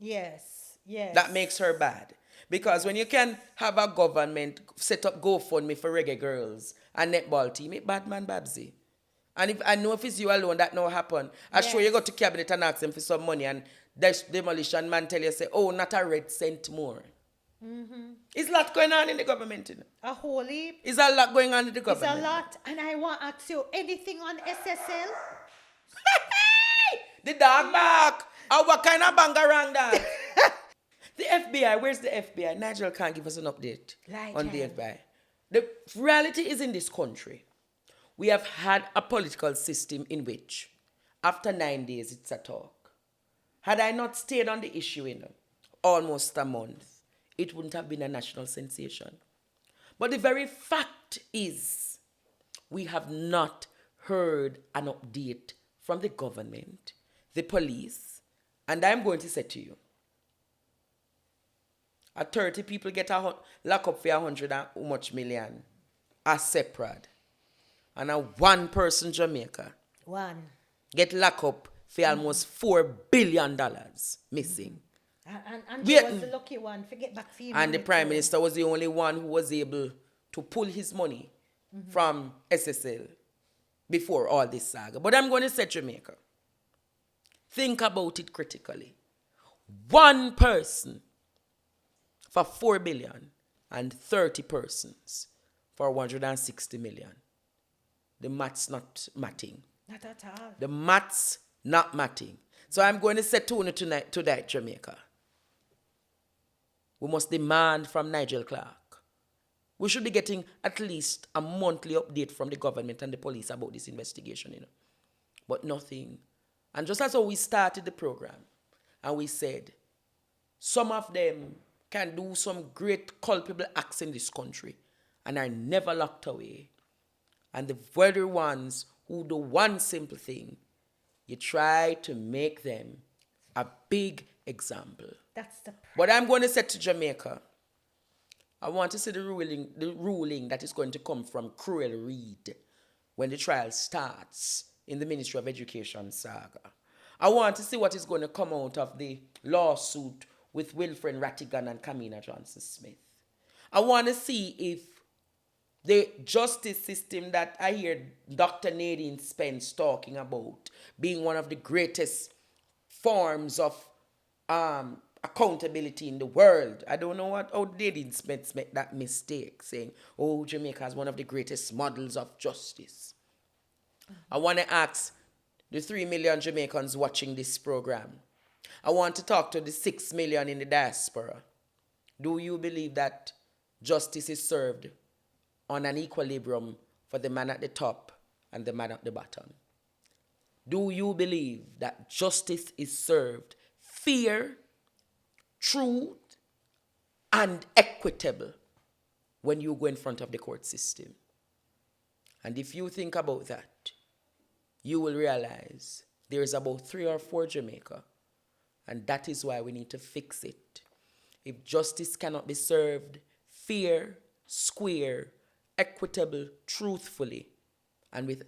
Yes. That makes her bad. Because when you can have a government set up GoFundMe for reggae girls and netball team, it bad man Babsy. And if I know if it's you alone that no happen, I'm sure you go to cabinet and ask them for some money and the demolition man tell you, say, oh, not a red cent more. Mm-hmm. It's a lot going on in the government, you know. A whole heap. It's a lot going on in the It's government. a lot. And I want to ask you, anything on SSL? The dog back. Oh, what kind of bangarang that? The FBI, where's the FBI? Nigel can't give us an update on the FBI. The reality is in this country, we have had a political system in which, after 9 days, it's a talk. Had I not stayed on the issue in almost a month, it wouldn't have been a national sensation. But the very fact is, we have not heard an update from the government, the police, and I'm going to say to you, 30 people get lock up for 100 and much million, a separate, and a one person Jamaica One. get locked up for almost $4 billion missing. And We- she was the lucky one. Forget back for him. And the Prime Minister was the only one who was able to pull his money from SSL before all this saga. But I'm going to say Jamaica. Think about it critically. One person for 4 billion and 30 persons for 160 million. The maths not matting. Not at all. The maths not matting. So I'm going to say tonight, Jamaica. We must demand from Nigel Clark. We should be getting at least a monthly update from the government and the police about this investigation, But nothing. And just as how we started the program, and we said, some of them can do some great culpable acts in this country and are never locked away. And the very ones who do one simple thing, you try to make them a big example. That's the But I'm going to say to Jamaica, I want to see the ruling that is going to come from Cruel Reed when the trial starts in the Ministry of Education saga. I want to see what is going to come out of the lawsuit with Wilfred Rattigan and Kamina Johnson-Smith. I want to see if the justice system that I hear Dr. Nadine Spence talking about being one of the greatest forms of accountability in the world. I don't know how Nadine Spence made that mistake, saying, oh, Jamaica is one of the greatest models of justice. I want to ask the 3 million Jamaicans watching this program. I want to talk to the 6 million in the diaspora. Do you believe that justice is served on an equilibrium for the man at the top and the man at the bottom? Do you believe that justice is served fair, truth, and equitable when you go in front of the court system? And if you think about that, you will realize there is about 3 or 4 Jamaica, and that is why we need to fix it. If justice cannot be served fair, square, equitable, truthfully, and with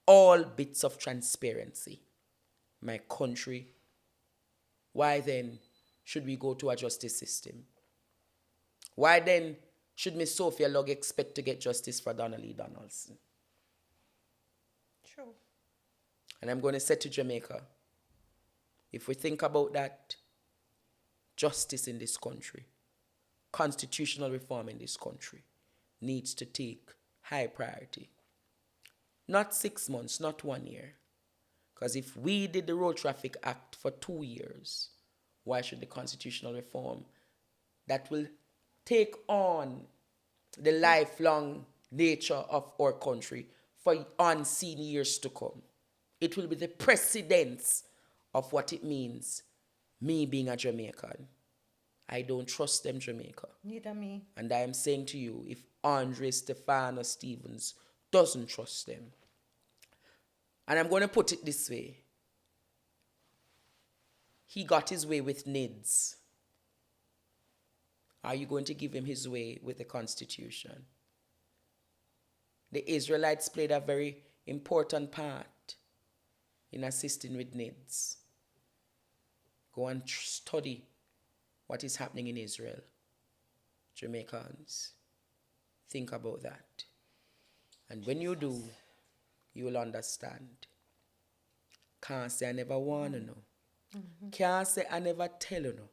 all bits of transparency, my country, why then should we go to a justice system? Why then should Miss Sophia Logg expect to get justice for Donnelly Donaldson? True. And I'm going to say to Jamaica, if we think about that, justice in this country, constitutional reform in this country, needs to take high priority. Not 6 months, not 1 year. Because if we did the Road Traffic Act for 2 years, why should the constitutional reform that will take on the lifelong nature of our country for unseen years to come? It will be the precedence of what it means, me being a Jamaican. I don't trust them, Jamaica. Neither me. And I am saying to you, if Andre Stefano Stevens doesn't trust them, and I'm going to put it this way, he got his way with NIDS. Are you going to give him his way with the Constitution? The Israelites played a very important part in assisting with NIDS. Go and study what is happening in Israel. Jamaicans, think about that. And when you do, you will understand. Can't say I never want to know. Can't say I never tell you no.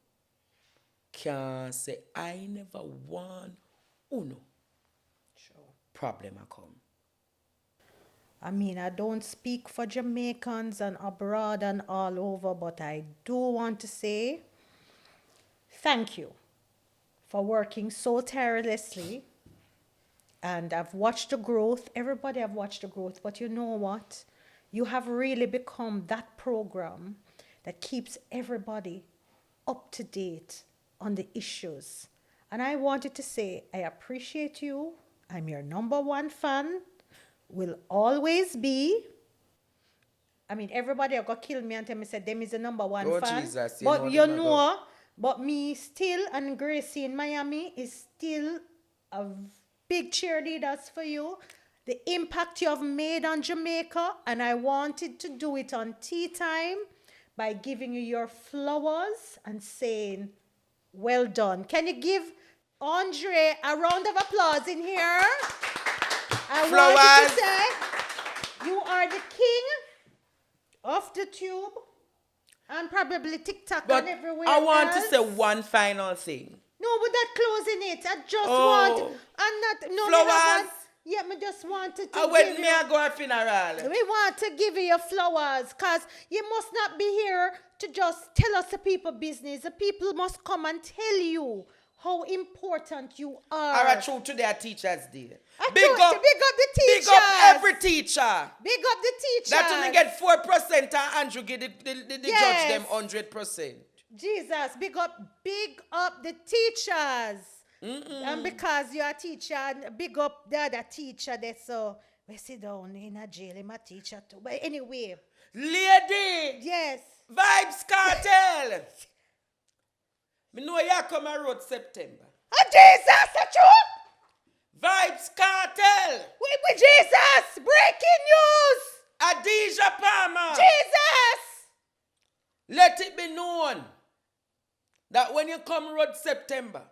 Can't say I never want to know. Sure. Problem I come. I mean, I don't speak for Jamaicans and abroad and all over, but I do want to say thank you for working so tirelessly. And I've watched the growth. Everybody have watched the growth. But you know what? You have really become that program that keeps everybody up to date on the issues. And I wanted to say, I appreciate you. I'm your number one fan. Will always be. I mean, everybody are going to kill me and tell me, say, them is the number one Oh, fan. Jesus, you but know you them know, are but me still, and Gracie in Miami is still a big cheerleaders for you. the impact you have made on Jamaica, and I wanted to do it on tea time by giving you your flowers and saying, well done. Can you give Andre a round of applause in here? I wanted to say, you are the king of the tube and probably TikTok But and everywhere I want else. to say one final thing. No, but that closing it. I just Oh. want, I'm not, no, Flowers. me not want, yeah, me just wanted to I give went you, me a go a funeral. we want to give you your flowers, because you must not be here to just tell us the people business. The people must come and tell you how important you are. All right, true, today a Teacher's Day. Big up the teachers. Big up every teacher. Big up the teachers. That only get 4% and Andrew get the Yes. judge them 100%. Jesus, big up the teachers. And because you're a teacher, and big up the other teacher there, so we sit down in a jail, I'm a teacher too. But anyway, Lady, yes. Vybz Kartel. Me know you come a road September. Oh, Jesus, that's true. Vybz Kartel. With Jesus, breaking news. Adija Palmer. Jesus. Let it be known that when you come road September,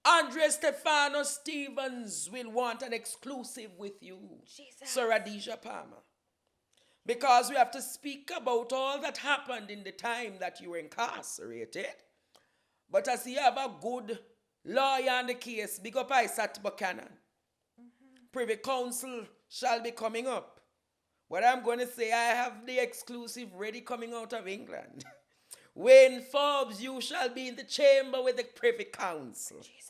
Andre Stefano Stevens will want an exclusive with you, Jesus. Sir Adija Palmer. Because we have to speak about all that happened in the time that you were incarcerated. But as you have a good lawyer on the case, big up Isaac Buchanan. Privy Council shall be coming up. What I'm going to say, I have the exclusive ready coming out of England. When Forbes, you shall be in the chamber with the Privy Council. Jesus.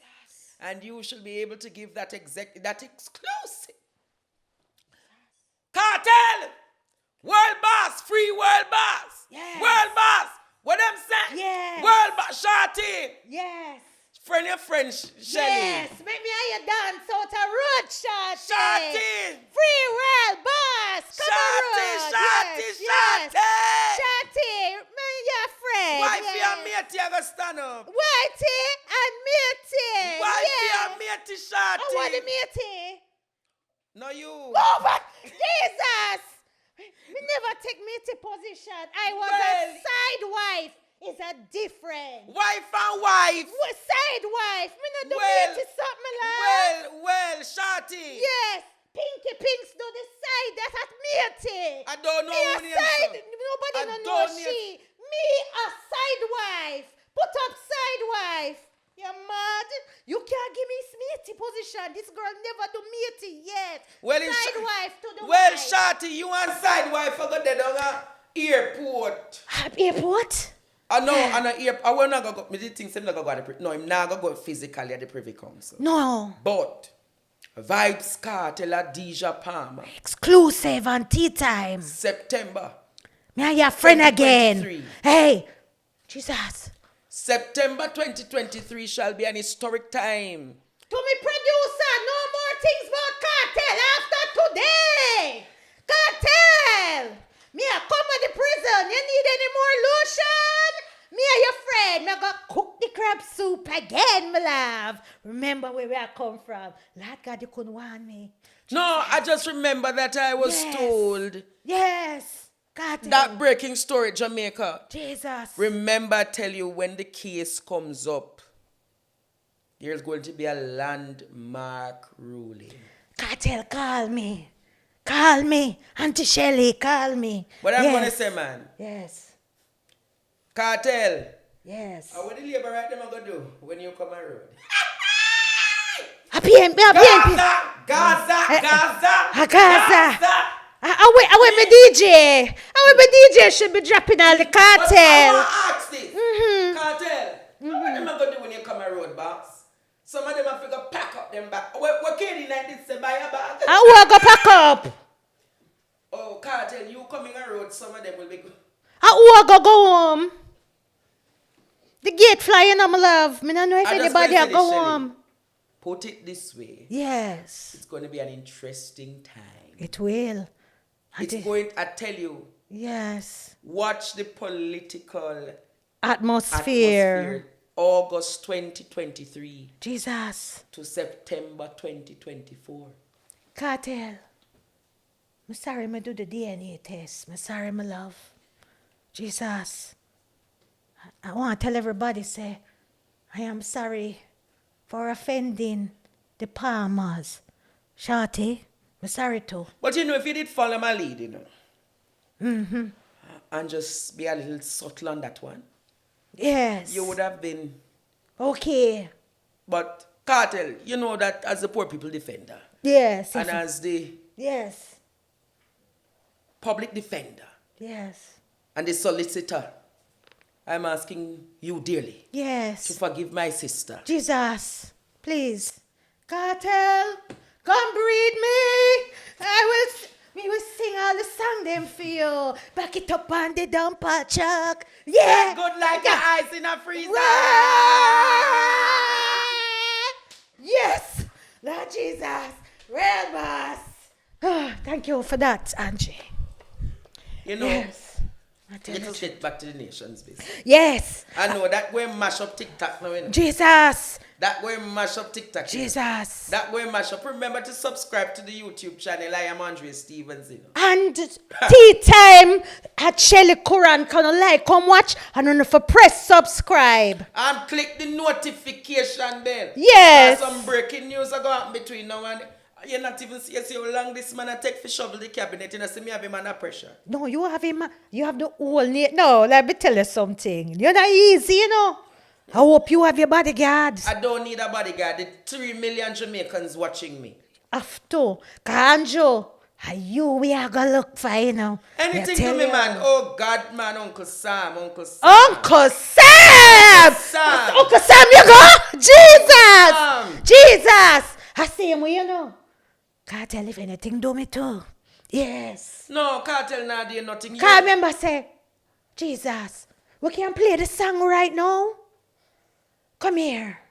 And you shall be able to give that exclusive. Cartel! World boss, free world boss. Yes. World boss. What them say? Yes. World boss, Shorty. Yes. Friend your friend, Shelly. Yes. Make me hear you dance out a road, Shorty. Shorty. Free world boss. Come on, Shorty, road. Shorty, Yes, Shorty. yes. Shorty, me your friend. Wife yes. your mate, you go stand up. Whitey and matey. Wife yes. your mate, Shorty. I want the matey. No, you. Over. Jesus. Me never take matey position. I was Well. a side wife. It's a different. Wife and wife. Side wife. Me not do Well. matey something like. Well, Shorty. Yes. Pinky Pinks do the side. That's at matey. I don't know Me who a name side. so. Nobody I don't know don't name- she. Me a side wife. Put up side wife. You mad? You can't give me matey position. This girl never do matey yet. Well, it's side wife to the Well, wife. Shorty, you and side wife are going down a airport. Airport? I know, and a airport. I will not go. Me did think I'm not going to go. No, I'm not going to go physically at the Privy Council. No. But Vybz Kartel, Adija Palmer, Exclusive on tea time. September. Me and your friend again. 2023. Hey. Jesus. September 2023 shall be an historic time. To me producer, no more things about cartel after today. Cartel. Me a come to the prison. You need any more lotion? Me and your friend, me go cook the crab soup again, my love. Remember where I come from. Lord God, you couldn't want me. No, I just remember that I was Yes. told Yes. Cartel. that breaking story, Jamaica. Jesus. Remember, I tell you, when the case comes up, there's going to be a landmark ruling. Cartel, call me. Call me. Auntie Shelley, call me. But I'm Yes. going to say, man, Yes. Cartel, Yes. what the labor right them going to do when you come around? Happy MP. Gaza. Gaza. I wait, my DJ. My DJ should be dropping all the But cartel. I want to ask this. Cartel, what them going to do when you come around, boss? Some of them have to go pack up them bag. What can you like this to buy a bag? I want to go pack up. Oh, Cartel, you coming around, some of them will be good. I want to go home. The gate flying on my love. Me don't know if I just anybody gonna will say go this, Shelley. home. Put it this way. Yes. It's going to be an interesting time. It will. It's going, I tell you, Yes. watch the political Atmosphere. August 2023 Jesus. to September 2024. Kartel, I'm sorry I do the DNA test. I'm sorry, my love. Jesus. I want to tell everybody, say, I am sorry for offending the Palmers. Shorty, I'm sorry too. But you know, if you did follow my lead, you know, and just be a little subtle on that one, Yes. you would have been. Okay. But Cartel, you know that as the poor people defender Yes. and yes. as the Yes. public defender Yes. and the solicitor, I'm asking you dearly to Yes. forgive my sister. Jesus, please. Cartel, come breed me. We will sing all the song them for you. Back it up on the dumper truck. Yeah. Good like your ice in a freezer. Yes, Lord Jesus, real boss. Thank you for that, Angie. You know, Yes. I tell you. let's get back to the nation's business. Yes, I know that going mash up TikTok now, you know. Jesus, That going mash up TikTok. you know. Jesus. That going mash up. Remember to subscribe to the YouTube channel. I am Andre Stevens, you know. And tea time at Shelly Curran. Can you like, come watch, and don't for press subscribe. And click the notification bell. Yes. Some breaking news are going between now and you're not even see how long this man take for shovel the cabinet. You know, see me have him under pressure. No, you have him. You have the whole name. No, let me tell you something. You're not easy, you know. I hope you have your bodyguards. I don't need a bodyguard. The 3 million Jamaicans watching me. After, Kanjo, you we are gonna look for, you know. Anything Me to tell me, you. man. Oh, God, man. Uncle Sam. Uncle Sam! Sam. Uncle Sam, you go! Jesus! Sam. Jesus! I see him, you know. Can't tell if anything do me too. Yes. No, Cartel now do nothing. Can't remember say, Jesus, we can play the song right now. Come here.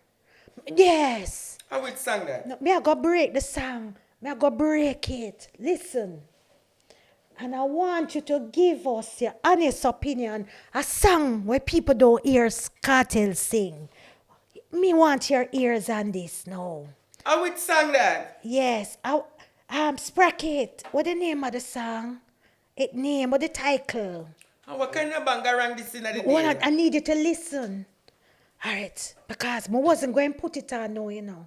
Yes. How would sang that? No, me I go break the song. Me I go break it. Listen. And I want you to give us your honest opinion. A song where people don't hear Kartel sing. Me want your ears on this now. How would sang that? Yes. Sprocket. What the name of the song? It name or the title? And what kind of bangarang this in the Well, day? I need you to listen. All right. Because I wasn't going to put it on now, you know.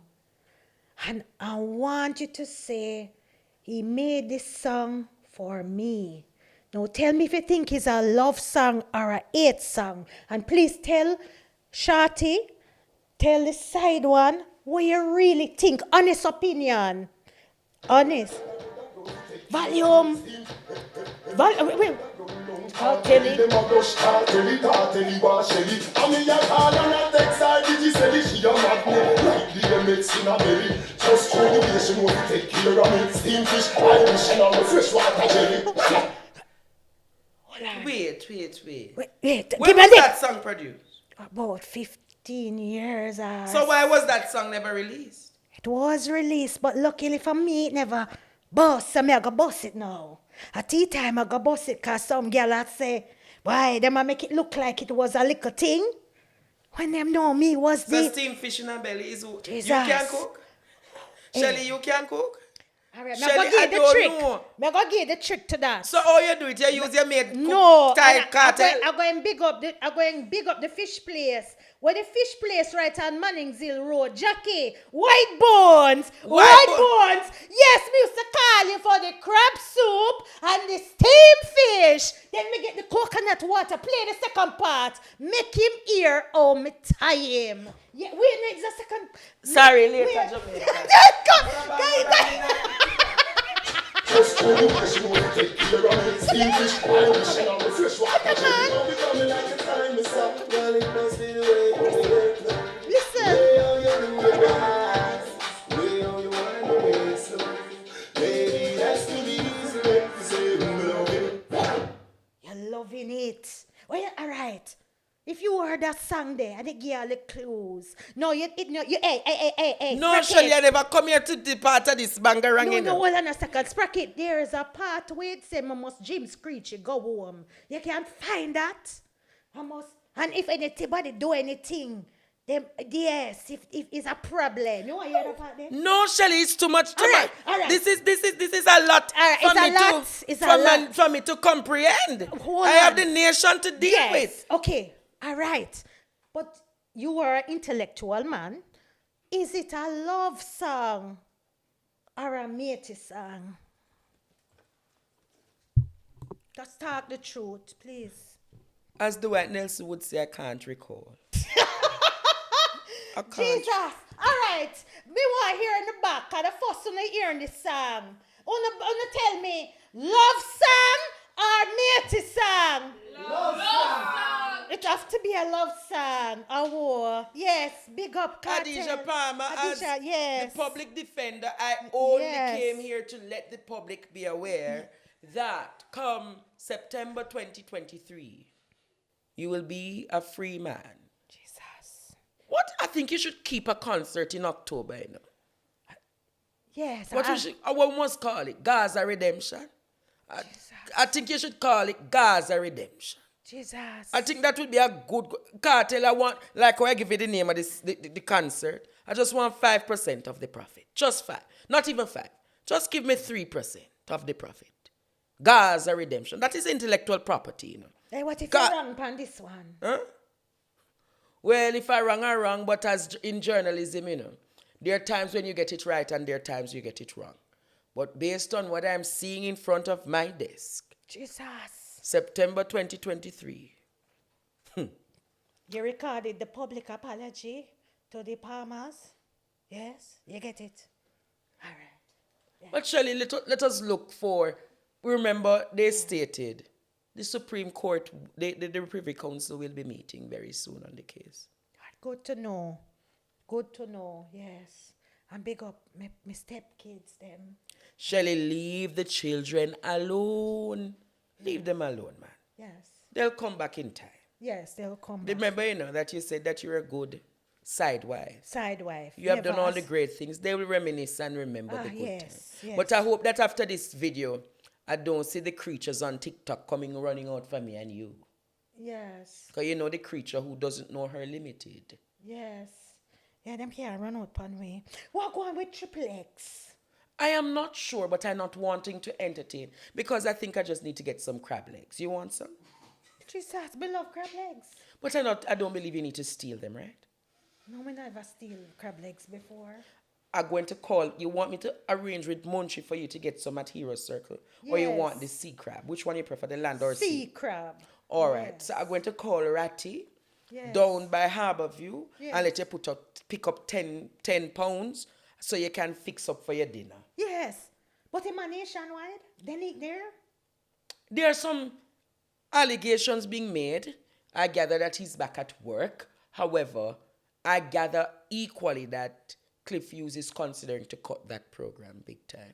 And I want you to say, he made this song for me. Now tell me if you think it's a love song or a hate song. And please tell Shorty, tell the side one what you really think. Honest opinion. Honest. Volume. Wait. I'll tell you. Wait. Wait. When Give me was this. that song produced? About 15 years. So why was that song never released? It was released, but luckily for me, it never bust. So me I go bust it now. At tea time, I go bust it because some girl had say, why, them I make it look like it was a little thing. When them know me was So the... steamed fish in a belly is who? Jesus. You can cook? Shelly, you can cook? All right, Shelly, me I I go give the don't trick. know. Me I go give the trick to that. So how you do it? You use your made No, Thai Cartel? I'm going big up the fish place. Where the fish place right on Manningsville Road. Jackie, white bones. Yes, me used to call you for the crab soup and the steamed fish. Then me get the coconut water. Play the second part. Make him hear how me tie him. Yeah, wait, next the second. Sorry, later, Wait. Jamaica. Listen. You're loving it. Well, all right. If you heard that song there, I didn't give you all the clues. No, hey. No, Sprocket. Shelly, I never come here to the part of this bangarang. No, you know. hold on a second. Sprocket, there is a part where it says, I must Jim Screech, you go home. You can't find that. I must, and if anybody do anything, Them, yes, if it's a problem. You want to hear the part there? No, Shelly, it's too much. Too All much. right. This is a lot All right, for it's a me lot. to It's a lot. for me to comprehend. Hold I have on. the nation to deal Yes. with. Okay. All right. But you are an intellectual man. Is it a love song or a matey song? Just talk the truth, please. As the White Nelson would say, I can't recall. I can't. Jesus. All right. Me want to hear in the back, because the first one I hear in this song. Wanna tell me, love song or matey song? Love song. It have to be a love song. Oh, yes. Big up, Kartel. Khadija Palmer, Khadija, as yes. the public defender, I only Yes. came here to let the public be aware that come September 2023, you will be a free man. Jesus. What? I think you should keep a concert in October, you know. Yes. What we should, what must call it? Gaza Redemption. I think you should call it Gaza Redemption. Jesus. I think that would be a good Cartel. I want, like how I give you the name of this the concert. I just want 5% of the profit. Just 5. Not even 5. Just give me 3% of the profit. Gaza Redemption. That is intellectual property, you know. Hey, what if you wrong on this one? Huh? Well, if I wrong, I wrong, but as in journalism, you know, there are times when you get it right and there are times you get it wrong. But based on what I'm seeing in front of my desk, Jesus. September 2023. You recorded the public apology to the Palmers? Yes? You get it? All right. But Shelley, let us look for, remember they stated the Supreme Court, the Privy Council will be meeting very soon on the case. Good to know. Good to know, yes. And big up my stepkids, them. Shelley, leave the children alone. Leave them alone, man. Yes. They'll come back in time. Yes, they'll come back. Remember, you know, that you said that you're a good side wife. Side wife. You have Never done all has- the great things. They will reminisce and remember the good yes, times. yes. But I hope that after this video, I don't see the creatures on TikTok coming running out for me and you. Yes. Because you know the creature who doesn't know her limited. Yes. Yeah, them here run out pan way. What going with Triple X? I am not sure, but I'm not wanting to entertain because I think I just need to get some crab legs. You want some? Jesus, me love crab legs. But I don't believe you need to steal them, right? No, me never steal crab legs before. I'm going to call. You want me to arrange with Munchie for you to get some at Hero Circle? Or you Yes. want the sea crab? Which one you prefer, the land or sea? Sea crab. All right. Yes. So I'm going to call Ratty Yes. down by Harborview Yes. and let you pick up 10 pounds so you can fix up for your dinner. Yes. But in my nationwide, they need there. There are some allegations being made. I gather that he's back at work. However, I gather equally that Cliff Hughes is considering to cut that program big time.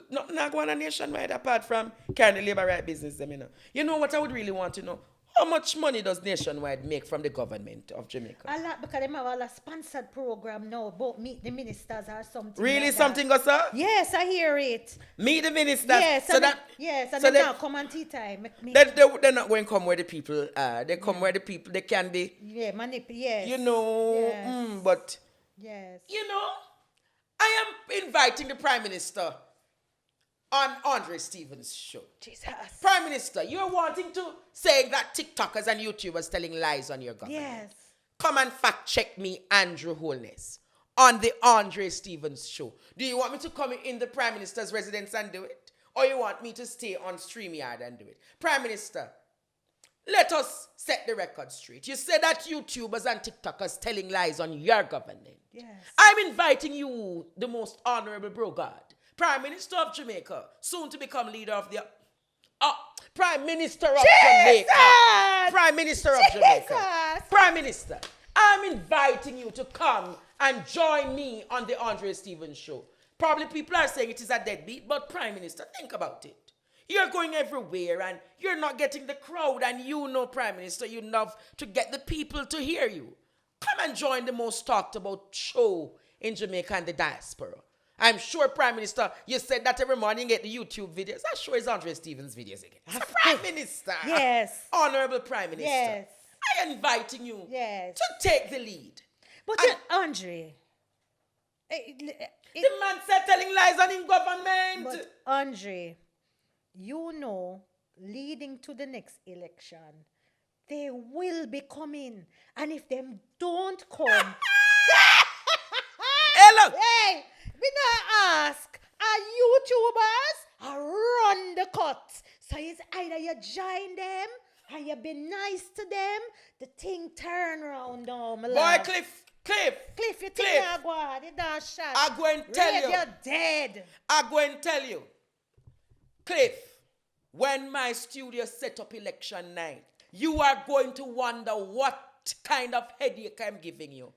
Nothing not going on nationwide apart from carrying the labor right business. Them, you know. You know what I would really want to know? How much money does Nationwide make from the government of Jamaica? A lot because they have all a sponsored program now about meet the ministers or something. Really, like something that. goes on? Yes, I hear it. Meet the ministers. Yes, so and that yes, and so then they- now come on tea time. they're not going to come where the people are. They come where the people they can be. Yeah, yes. You know, Yes. but Yes. you know, I am inviting the Prime Minister on Andre Stevens' show. Jesus. Prime Minister, you're wanting to say that TikTokers and YouTubers telling lies on your government. Yes. Come and fact check me, Andrew Holness, on the Andre Stevens show. Do you want me to come in the Prime Minister's residence and do it? Or you want me to stay on StreamYard and do it? Prime Minister, let us set the record straight. You said that YouTubers and TikTokers telling lies on your government. Yes. I'm inviting you, the most honorable Brogard, Prime Minister of Jamaica, soon to become leader of the... Prime Minister of Jamaica. Prime Minister of Jamaica. Jesus. Prime Minister, I'm inviting you to come and join me on the Andre Stevens show. Probably people are saying it is a deadbeat, but Prime Minister, think about it. You're going everywhere and you're not getting the crowd, and you know, Prime Minister, you love to get the people to hear you. Come and join the most talked about show in Jamaica and the diaspora. I'm sure, Prime Minister, you said that every morning you get the YouTube videos. I'm sure it's Andre Stevens' videos again. So Prime Minister. Yes. Honorable Prime Minister. Yes. I am inviting you Yes. to take the lead. But Andre, The man said telling lies on in government. but Andre, you know, leading to the next election, they will be coming. And if them don't come, Hello. hey, we not ask, are YouTubers or run the cut? So it's either you join them or you be nice to them, the thing turn around on my Boy, love. Cliff. Cliff, you think I go on, you don't shot. I go and tell you. You're dead. I go and tell you. Cliff, when my studio set up election night, you are going to wonder what kind of headache I'm giving you.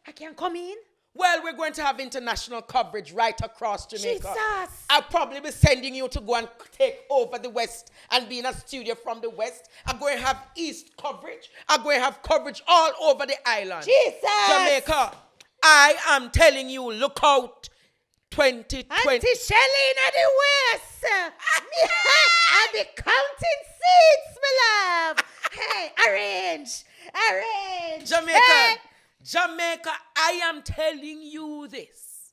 I can come in? Well, we're going to have international coverage right across Jamaica. Jesus. I'll probably be sending you to go and take over the West and be in a studio from the West. I'm going to have East coverage. I'm going to have coverage all over the island. Jesus. Jamaica, I am telling you, look out. 2020. Auntie Shelly in the West. I'll be counting seats, my love. Hey, arrange. Jamaica, Hey. Jamaica, I am telling you this.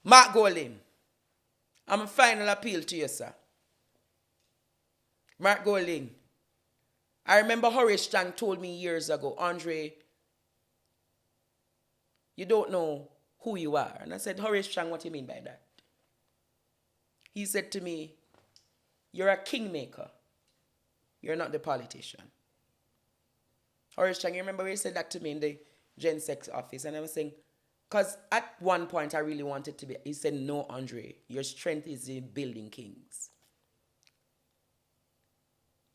Mark Golding, I'm a final appeal to you, sir. Mark Golding, I remember Horace Chang told me years ago, Andre, you don't know who you are. And I said, Horace Chang, what do you mean by that? He said to me, you're a kingmaker. You're not the politician. Horace Chang, you remember when he said that to me in the Gen Sex office? And I was saying, because at one point I really wanted to be, he said, no, Andre, your strength is in building kings.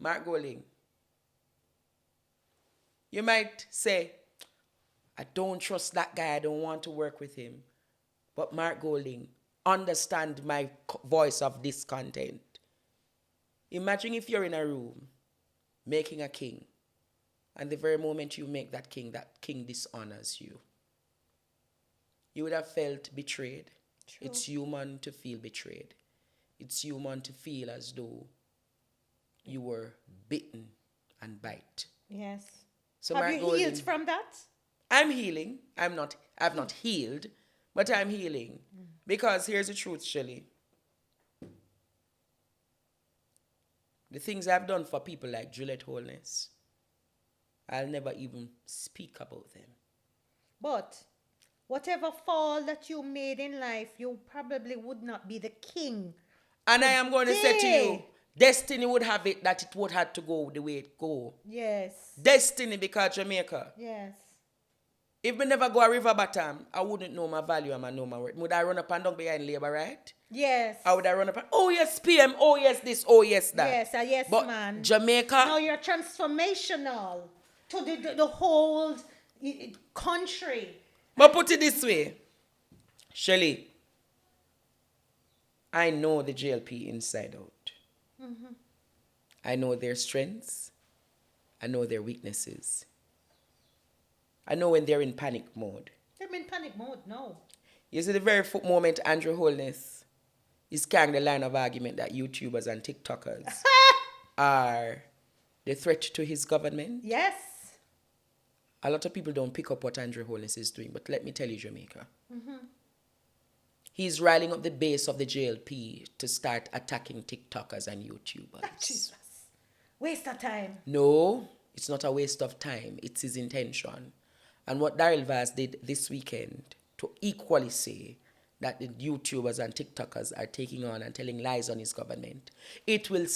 Mark Golding, you might say, I don't trust that guy, I don't want to work with him. But Mark Golding, understand my voice of discontent. Imagine if you're in a room making a king, and the very moment you make that king dishonors you. You would have felt betrayed. True. It's human to feel betrayed. It's human to feel as though you were bitten and bite. Yes. So have you healed from that? I'm healing. I've not healed, but I'm healing. Because here's the truth, Shelley. The things I've done for people like Juliet Holness, I'll never even speak about them. But whatever fall that you made in life, you probably would not be the king. And I am going to say to you, destiny would have it that it would have to go the way it go. Yes. Destiny, because Jamaica. Yes. If we never go a river bottom, I wouldn't know my value and I know my worth. Would I run up and down behind Labour, right? Yes. Or would I run up and, oh yes, PM, oh yes this, oh yes that. Yes, yes, but man. Jamaica. Now you're transformational to the whole country. But put it this way, Shelley, I know the JLP inside out. Mm-hmm. I know their strengths. I know their weaknesses. I know when they're in panic mode. They're in panic mode, no. You see, the very moment Andrew Holness is carrying the line of argument that YouTubers and TikTokers are the threat to his government. Yes. A lot of people don't pick up what Andrew Holness is doing, but let me tell you, Jamaica. Mm-hmm. He's riling up the base of the JLP to start attacking TikTokers and YouTubers. Jesus. Waste of time. No, it's not a waste of time. It's his intention. And what Daryl Vaz did this weekend to equally say that the YouTubers and TikTokers are taking on and telling lies on his government, it will...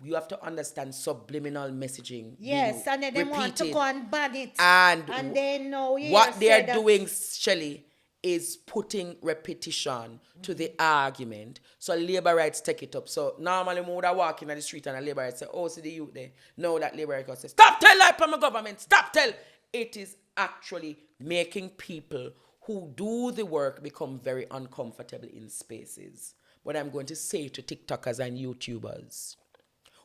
you have to understand subliminal messaging. Yes, and then they want to go and ban it. And they know what they are doing, Shelley, is putting repetition to the argument. So Labour rights take it up. So normally we would have walk in the street and a Labour rights say, oh, see the youth there. Now that Labour rights say, stop tell lie from the government, stop tell. It is actually making people who do the work become very uncomfortable in spaces. But I'm going to say to TikTokers and YouTubers,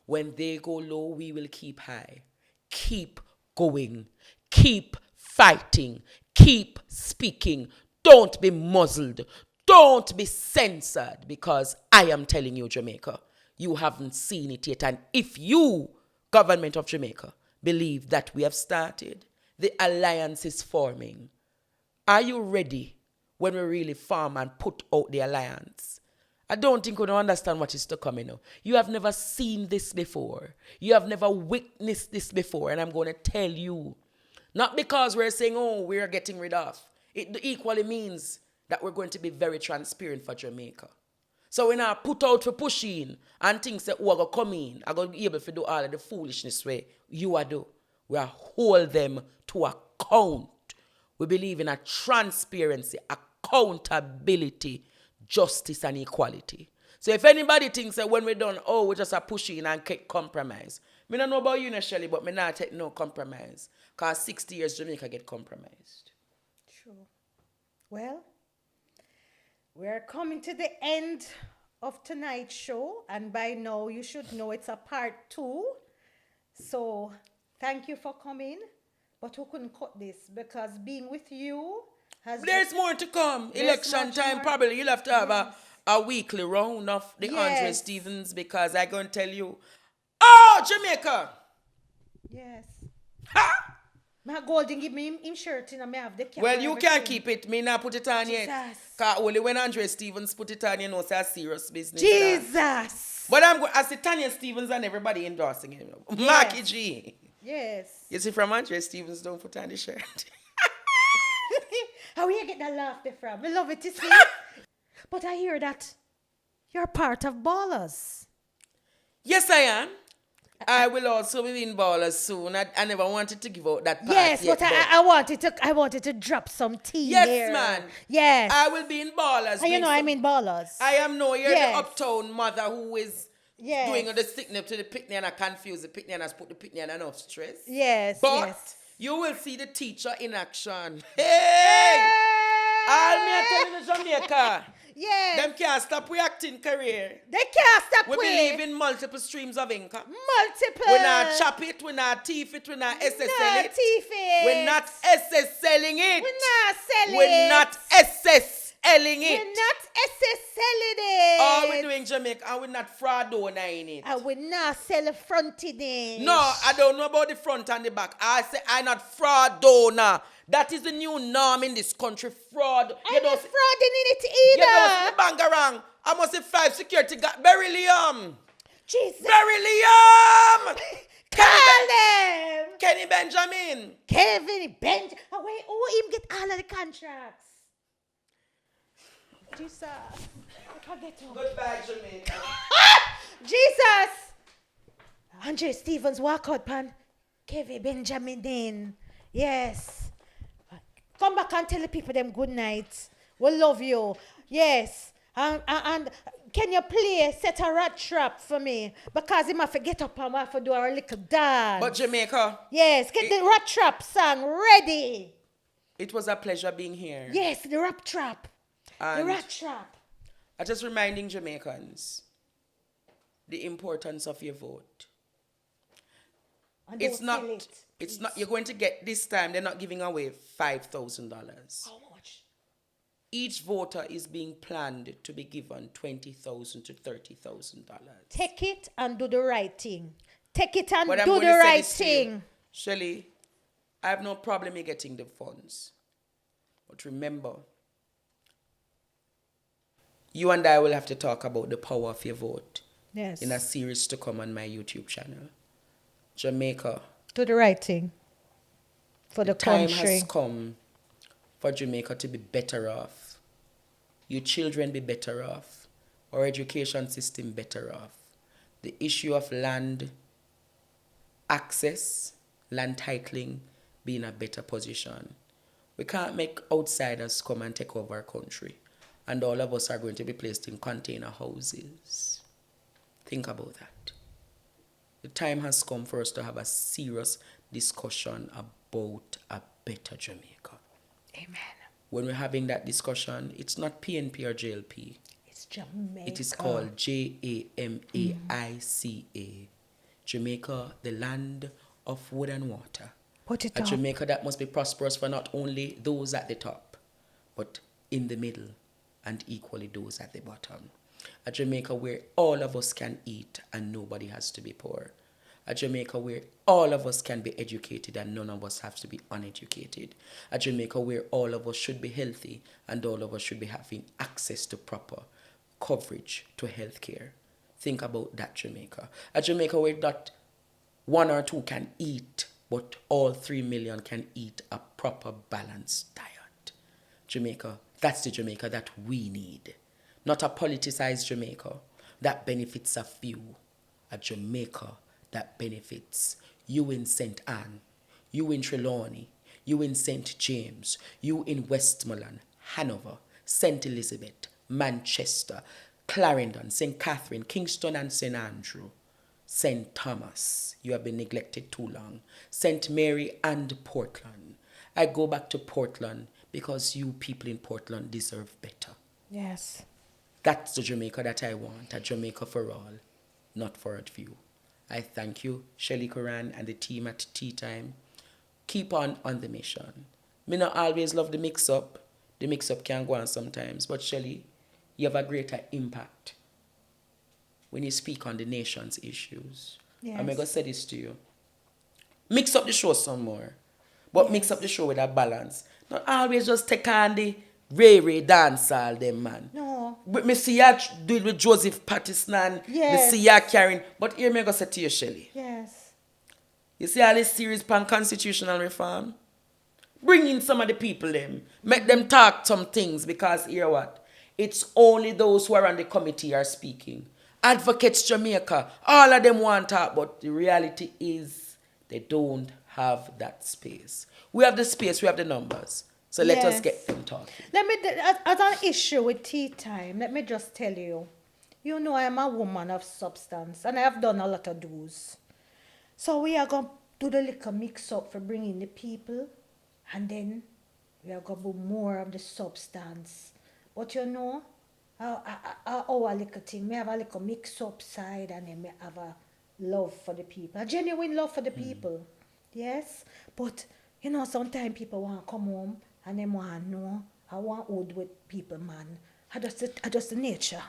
when they go low, we will keep high. Keep going. Keep fighting. Keep speaking. Don't be muzzled. Don't be censored, because I am telling you, Jamaica, you haven't seen it yet. And if you, government of Jamaica, believe that we have started. The alliance is forming. Are you ready when we really form and put out the alliance? I don't think we don't understand what is to come, You have never seen this before. You have never witnessed this before. And I'm going to tell you, not because we're saying, oh, we're getting rid of. It equally means that we're going to be very transparent for Jamaica. So when I put out for pushing and things that we're going to come in, I'm going to be able to do all of the foolishness way you are do. We are hold them to account. We believe in a transparency, accountability, justice and equality. So if anybody thinks that when we're done, oh, we just are pushing and compromise. I don't know about you, Shelly, but I not take no compromise. Because 60 years Jamaica get compromised. True. Well, we're coming to the end of tonight's show. And by now, you should know it's a part 2. So thank you for coming. But we couldn't cut this because being with you has... There's more to come. Election time, probably. You'll have to have a weekly round of the Andre Stevens because I'm going to tell you, oh, Jamaica! Yes. Ha! My Golden give me him shirt and I have the cap. Well, you can't keep it. Me not put it on yet. Jesus. Because only when Andre Stevens put it on, you know, it's a serious business. Jesus. That. But I see Tanya Stevens and everybody endorsing him. Yes. Marky G. Yes. You see, from Andre Stevens, don't put on the shirt. How you get that laughter from? I love it to see. But I hear that you're part of Ballers. Yes, I am. I will also be in Ballers soon. I never wanted to give out that part yes, yet, but I wanted to drop some tea yes, there. man. Yes. I will be in Ballers. And you know I'm in Ballers. I am no, you're Yes. the uptown mother who is Yes. doing the signal to the picnic and I confuse the picnic and I put the picnic and enough stress. Yes, But yes. you will see the teacher in action. Hey! All me I tell you in Jamaica. Yes. Them can't stop reacting career. They can't stop We believe in multiple streams of income. multiple. We not chop it, we not teeth it, we not SSL not it. teeth it. We're not SSLing it. We're not selling We're it. not SSLing it. We're not selling it. All we do in Jamaica, and we're not fraudulent it. And we're not selling fronted it. No, I don't know about the front and the back. I say I'm not fraudulent. That is the new norm in this country. Fraud. I'm not frauding in it You don't either. see the bangarang. I must say 5 security got Barry Liam. Jesus. Barry Liam. Call them. Kenny Benjamin. Kevin Benjamin. Oh, wait, him get all of the contracts. Jesus. I can't get him. Goodbye, Jamaica. Jesus. Andre Stevens walk out, pan. Kevin Benjamin in. Yes. Come back and tell the people them good night. We love you. Yes. And can you play Set a Rat Trap for me? Because he might get up and have to do our little dance. But Jamaica. Yes, get the Rat Trap song ready. It was a pleasure being here. Yes, the Rat Trap. The And Rat Trap. I'm just reminding Jamaicans the importance of your vote. And It's don't not. sell it. It's not. You're going to get this time. They're not giving away $5,000. How much? Each voter is being planned to be given $20,000 to $30,000. Take it and do the right thing. Take it and But I'm do going the to say right this to you. thing. Shelley, I have no problem in getting the funds. But remember, you and I will have to talk about the power of your vote Yes. in a series to come on my YouTube channel. Jamaica, Do the right thing for the time country. has come for Jamaica to be better off. Your children be better off. Our education system better off. The issue of land access, land titling, be in a better position. We can't make outsiders come and take over our country. And all of us are going to be placed in container houses. Think about that. The time has come for us to have a serious discussion about a better Jamaica. Amen. When we're having that discussion, it's not PNP or JLP. It's Jamaica. It is called JAMAICA. Jamaica, the land of wood and water. Put it A up. Jamaica that must be prosperous for not only those at the top, but in the middle and equally those at the bottom. A Jamaica where all of us can eat and nobody has to be poor. A Jamaica where all of us can be educated and none of us have to be uneducated. A Jamaica where all of us should be healthy and all of us should be having access to proper coverage to healthcare. Think about that Jamaica. A Jamaica where not one or two can eat, but all 3 million can eat a proper balanced diet. Jamaica, that's the Jamaica that we need. Not a politicized Jamaica that benefits a few. A Jamaica that benefits you in St. Anne, you in Trelawney, you in St. James, you in Westmoreland, Hanover, St. Elizabeth, Manchester, Clarendon, St. Catherine, Kingston and St. Andrew, St. Thomas, you have been neglected too long, St. Mary and Portland. I go back to Portland because you people in Portland deserve better. Yes. That's the Jamaica that I want, a Jamaica for all, not for a few. I thank you, Shelly Curran and the team at Tea Time. Keep on the mission. Me not always love the mix-up. The mix-up can go on sometimes, but Shelly, you have a greater impact when you speak on the nation's issues. Yes. I'm going to say this to you. Mix up the show some more, but mix up the show with a balance. Not always just take on the Ray dancehall them, man. No. But me see ya do it with Joseph Patterson and Yes. me see ya carrying. But here me go say to you, Shelley. Yes. You see all this series pan constitutional reform? Bring in some of the people them. Make them talk some things because hear what? It's only those who are on the committee are speaking. Advocates Jamaica, all of them want to talk, but the reality is they don't have that space. We have the space, we have the numbers. So let us Yes. get them talking. Let me, as an issue with Tea Time, let me just tell you, you know I'm a woman of substance and I have done a lot of do's. So we are going to do the little mix up for bringing the people and then we are going to do more of the substance. But you know, our little thing, we have a little mix up side and then we have a love for the people, a genuine love for the people. Yes? But, you know, sometimes people want to come home and they want to know, I want old with people, man. I just the nature.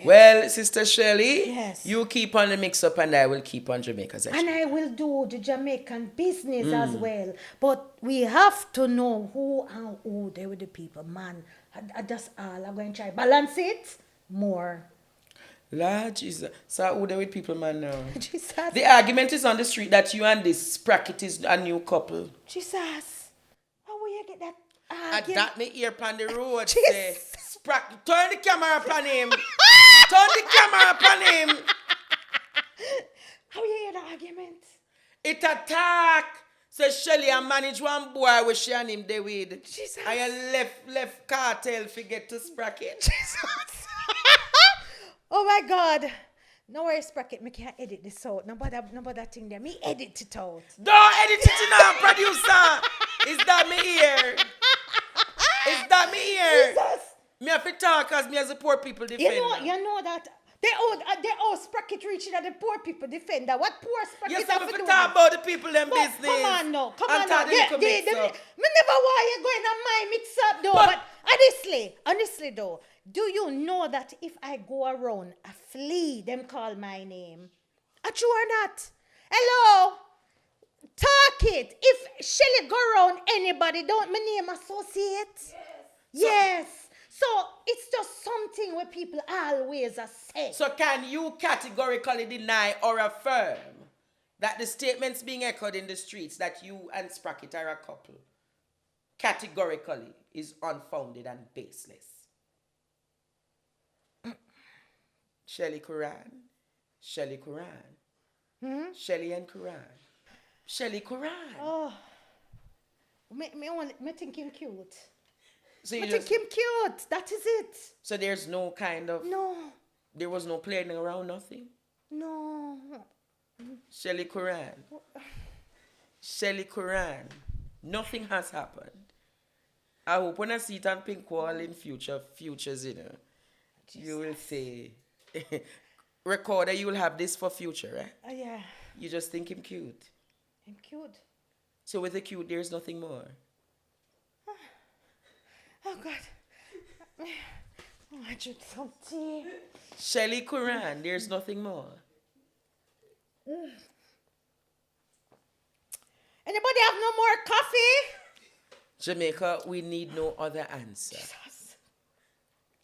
Well, Sister Shelley, Yes. you keep on the mix-up and I will keep on Jamaica's And I will do the Jamaican business as well. But we have to know who and who they with the people, man. I just all I'm going to try balance it more. Lord Jesus. So who they with people, man, now? Jesus. The argument is on the street that you and this Sprackett is a new couple. Jesus. How will you get that? And that me ear upon the road Jesus. say, turn the camera upon him. Turn the camera upon him. How will you hear the argument? It attack. So Shelly and manage one boy with she and him they with. Jesus. And you left cartel forget to Sprackett. Jesus. Oh my God. No worries, Sprackett. Me can't edit this out. No bother thing there. Me edit it out. Don't edit it now, producer. Is that me here? Is that me here? Jesus. Me have to talk as me as a poor people defender. You know that they owe Sprackett reaching at the poor people defender. What poor Sprackett Yes, have I'm to to do talk with about the people them But business. Come on now. And talk the little mix up. Me never want you going on my mix up though. But honestly though, do you know that if I go around a flea, them call my name? Are true or not? Hello? Talk it. If Shelly go around anybody, don't my name associate? Yes. So it's just something where people always are saying. So can you categorically deny or affirm that the statements being echoed in the streets that you and Sprackett are a couple categorically is unfounded and baseless? Shelly Quran. Shelly Quran. Shelly and Quran. Shelly Quran. Oh. Me think him cute. So, I think him cute. That is it. so there's no kind of, No. there was no playing around, nothing? No. Shelly Quran. Shelly Quran. Nothing has happened. I hope when I see it on Pink Wall in futures, you know, you will say, recorder, you will have this for future, right? Yeah. You just think him cute. Him cute. So with the cute, there's nothing more. Oh, God. Oh, I drink some tea. Shelly Quran, there's nothing more. Anybody have no more coffee? Jamaica, we need no other answer. Jesus.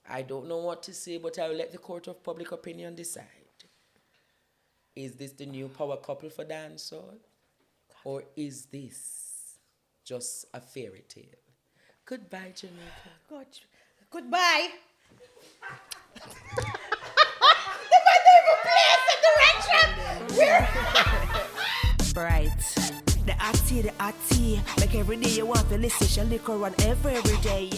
I don't know what to say, but I will let the court of public opinion decide. Is this the new power couple for dancehall? Or is this just a fairy tale? Goodbye, Jamaica. Good. Goodbye. Bright. The hot tea, make every day you want to listen. She liquor on every day.